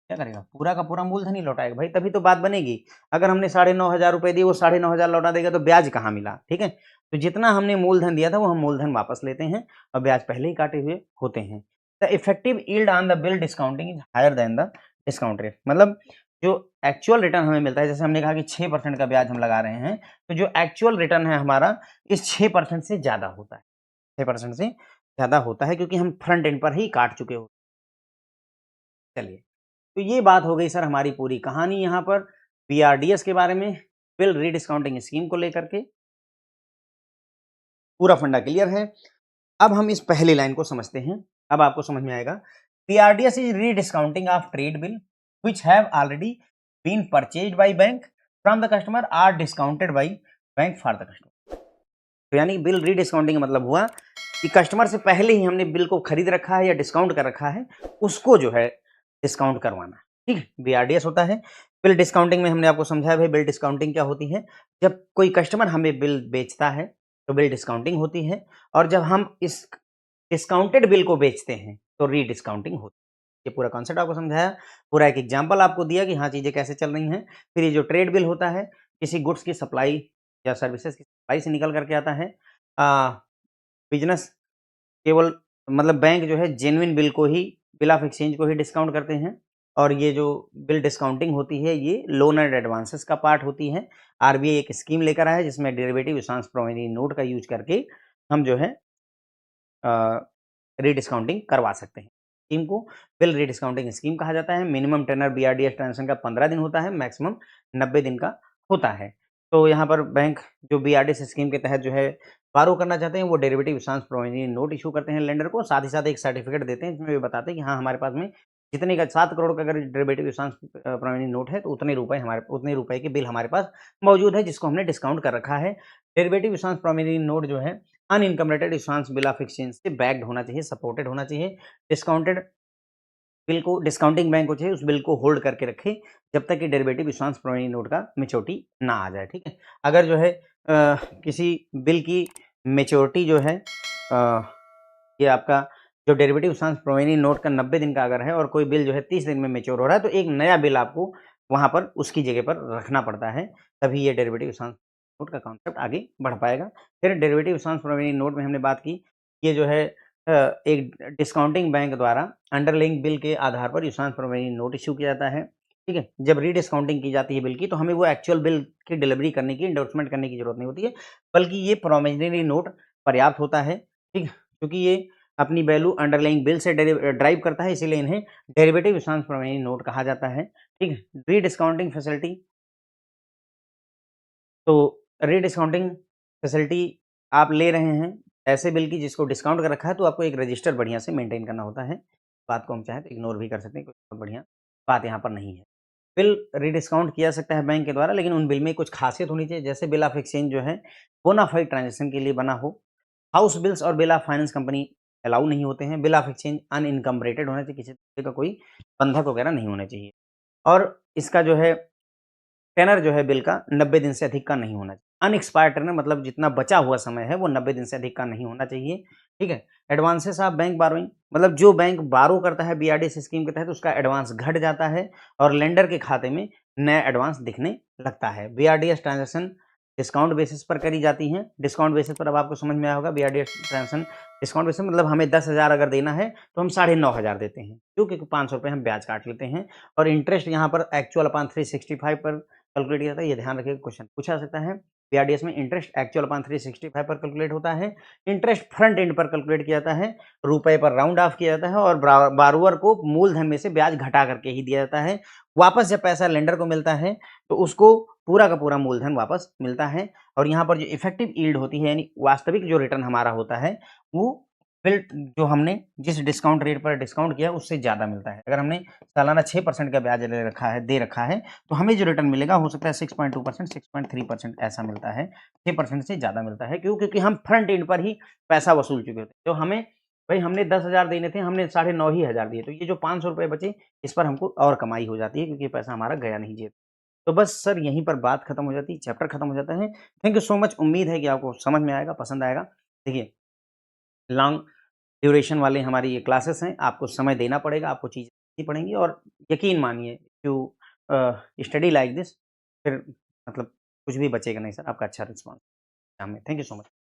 क्या करेगा? पूरा का पूरा मूलधन ही लौटाएगा भाई, तभी तो बात बनेगी। अगर हमने 9,500 रुपए दिए, वो 9,500 लौटा देगा तो ब्याज कहाँ मिला? ठीक है, तो जितना हमने मूलधन दिया था वो हम मूलधन वापस लेते हैं और ब्याज पहले ही काटे हुए होते हैं। The effective yield on the bill discounting is higher than the discount rate, मतलब जो एक्चुअल रिटर्न हमें मिलता है, जैसे हमने कहा कि 6% का ब्याज हम लगा रहे हैं, तो जो एक्चुअल रिटर्न है हमारा इस 6% से ज्यादा होता है, 6% से ज्यादा होता है, क्योंकि हम फ्रंट एंड पर ही काट चुके हो। चलिए, तो ये बात हो गई सर हमारी पूरी कहानी यहाँ पर बीआरडीएस के बारे में, बिल रीडिस्काउंटिंग स्कीम को लेकर के पूरा फंडा क्लियर है। अब हम इस पहली लाइन को समझते हैं, अब आपको समझ में आएगा। BRDS is rediscounting of trade bill which have already been purchased by bank from the customer or discounted by bank for the customer. तो यानी बिल रीडिस्काउंटिंग का मतलब हुआ कि कस्टमर से पहले ही हमने बिल को खरीद रखा है या डिस्काउंट कर रखा है, उसको जो है डिस्काउंट करवाना। ठीक है, बीआरडीएस होता है। बिल डिस्काउंटिंग में हमने आपको समझाया भाई बिल डिस्काउंटिंग क्या होती है। जब कोई कस्टमर हमें बिल बेचता है तो बिल डिस्काउंटिंग होती है, और जब हम इस डिस्काउंटेड बिल को बेचते हैं तो रीडिस्काउंटिंग होती है। ये पूरा कॉन्सेप्ट आपको समझाया, पूरा एक एग्जांपल आपको दिया कि हाँ चीज़ें कैसे चल रही हैं। फिर ये जो ट्रेड बिल होता है, किसी गुड्स की सप्लाई या सर्विसेज की सप्लाई से निकल करके आता है। बिजनेस केवल मतलब बैंक जो है जेन्युइन बिल को ही, बिल ऑफ एक्सचेंज को ही डिस्काउंट करते हैं, और ये जो बिल डिस्काउंटिंग होती है ये लोन एंड एडवांसेस का पार्ट होती है। आरबीआई एक स्कीम लेकर आया है जिसमें डेरिवेटिव इशांश प्रोविजनरी नोट का यूज करके हम जो है रीडिस्काउंटिंग करवा सकते हैं। स्कीम को बिल रीडिस्काउंटिंग स्कीम कहा जाता है। मिनिमम टेनर बीआरडीएस ट्रांजेक्शन का 15 दिन होता है, मैक्सिमम 90 दिन का होता है। तो यहाँ पर बैंक जो बीआरडीएस स्कीम के तहत जो है बारो करना चाहते हैं, वो डेरिवेटिव इशांश प्रोविजनरी नोट इशू करते हैं लेंडर को, साथ ही साथ एक सर्टिफिकेट देते हैं जिसमें वे बताते हैं कि हाँ हमारे पास में जितने का 7 करोड़ का अगर डेरिवेटिव इशांश प्रोविजनरी नोट है तो उतने रुपए के बिल हमारे पास मौजूद है जिसको हमने डिस्काउंट कर रखा है। डेरिवेटिव इशांश प्रोविजनरी नोट जो है अनइनकमरेटेड इशांश बिल ऑफ एक्सचेंज से बैक्ड होना चाहिए, सपोर्टेड होना चाहिए। डिस्काउंटेड बिल को, डिस्काउंटिंग बैंक को चाहिए उस बिल को होल्ड करके रखे जब तक कि डेरिवेटिव इशांश प्रोविजनरी नोट का मैच्योरिटी ना आ जाए। ठीक है, अगर जो है किसी बिल की मैच्योरिटी जो है ये आपका जो डेरिवेटिव इशांश प्रोविजनरी नोट का 90 दिन का अगर है और कोई बिल जो है 30 दिन में मैच्योर हो रहा है, तो एक नया बिल आपको वहाँ पर उसकी जगह पर रखना पड़ता है, तभी ये डेरिवेटिव इशांश नोट का कॉन्सेप्ट आगे बढ़ पाएगा। फिर डेरिवेटिव इशांश प्रोविजनरी नोट में हमने बात की, ये जो है एक डिस्काउंटिंग बैंक द्वारा अंडरलाइंग बिल के आधार पर इशांश प्रोविजनरी नोट इश्यू किया जाता है। ठीक है, जब रीडिस्काउंटिंग की जाती है बिल की तो हमें वो एक्चुअल बिल की डिलीवरी करने की, एंडोर्समेंट करने की जरूरत नहीं होती है, बल्कि ये प्रोविजनरी नोट पर्याप्त होता है। ठीक है, क्योंकि ये अपनी वैल्यू अंडरलाइंग बिल से ड्राइव करता है, इसीलिए इन्हें डेरिवेटिव इशांश प्रोविजनरी नोट कहा जाता है। ठीक है, रीडिस्काउंटिंग फैसिलिटी, तो रीडिस्काउंटिंग फैसिलिटी आप ले रहे हैं ऐसे बिल की जिसको डिस्काउंट कर रखा है, तो आपको एक रजिस्टर बढ़िया से मेंटेन करना होता है। बात को हम चाहें तो इग्नोर भी कर सकते हैं, कोई बहुत बढ़िया बात यहाँ पर नहीं है। बिल रीडिस्काउंट किया सकता है बैंक के द्वारा, लेकिन उन बिल में कुछ खासियत होनी चाहिए, जैसे बिल ऑफ एक्सचेंज जो है बोनाफाइड ट्रांजेक्शन के लिए बना हो। हाउस बिल्स और bill of finance company allow नहीं होते हैं। बिल ऑफ एक्सचेंज अनइनकम्बरेटेड होना चाहिए, किसी तरह का कोई बंधक वगैरह नहीं होना चाहिए, और इसका जो है टेनर जो है बिल का 90 दिन से अधिक का नहीं होना चाहिए। अनएक्सपायर्ड टेनर मतलब जितना बचा हुआ समय है वो 90 दिन से अधिक का नहीं होना चाहिए। ठीक है? एडवांसेस ऑफ बैंक बोरोइंग मतलब जो बैंक बोरो करता है बीआरडीएस स्कीम के तहत उसका एडवांस घट जाता है और लेंडर के खाते में नया एडवांस दिखने लगता है। बीआरडीएस ट्रांज़ैक्शन डिस्काउंट बेसिस पर करी जाती हैं। डिस्काउंट बेसिस पर अब आपको समझ में आया होगा बीआरडीएस ट्रांज़ैक्शन डिस्काउंट बेसिस मतलब हमें 10,000 अगर देना है तो हम 9,500 देते हैं। क्यों? क्योंकि ₹500 हम ब्याज काट लेते हैं और इंटरेस्ट यहाँ पर एक्चुअल अपॉन 365 पर कैलकुलेट किया जाता है। ये ध्यान रखिएगा क्वेश्चन पूछा जा सकता है। बीआरडीएस में इंटरेस्ट एक्चुअल अपॉन 365 पर कैलकुलेट होता है। इंटरेस्ट फ्रंट एंड पर कैलकुलेट किया जाता है, रुपए पर राउंड ऑफ किया जाता है और बारोवर को मूलधन में से ब्याज घटा करके ही दिया जाता है। वापस जब पैसा लेंडर को मिलता है तो उसको पूरा का पूरा मूलधन वापस मिलता है और यहाँ पर जो इफेक्टिव यील्ड होती है यानी वास्तविक जो रिटर्न हमारा होता है वो बिल्ट जो हमने जिस डिस्काउंट रेट पर डिस्काउंट किया उससे ज़्यादा मिलता है। अगर हमने सालाना 6% का ब्याज दे रखा है तो हमें जो रिटर्न मिलेगा हो सकता है 6.2%, 6.3% ऐसा मिलता है। 6% से ज़्यादा मिलता है। क्यों? क्योंकि हम फ्रंट एंड पर ही पैसा वसूल चुके होते हैं। तो हमें भई हमने 10,000 देने थे, हमने 9,500 ही हज़ार दिए। तो ये जो ₹500 बचे इस पर हमको और कमाई हो जाती है क्योंकि पैसा हमारा गया नहीं जेब। तो बस सर यहीं पर बात खत्म हो जाती है, चैप्टर खत्म हो जाता है। थैंक यू सो मच उम्मीद है कि आपको समझ में आएगा, पसंद आएगा। देखिए लॉन्ग ड्यूरेशन वाले हमारी ये क्लासेस हैं, आपको समय देना पड़ेगा, आपको चीज़ें सीखनी पड़ेंगी और यकीन मानिए यू स्टडी लाइक दिस फिर मतलब कुछ भी बचेगा नहीं सर, आपका अच्छा रिस्पॉन्स हमें। Thank you so much.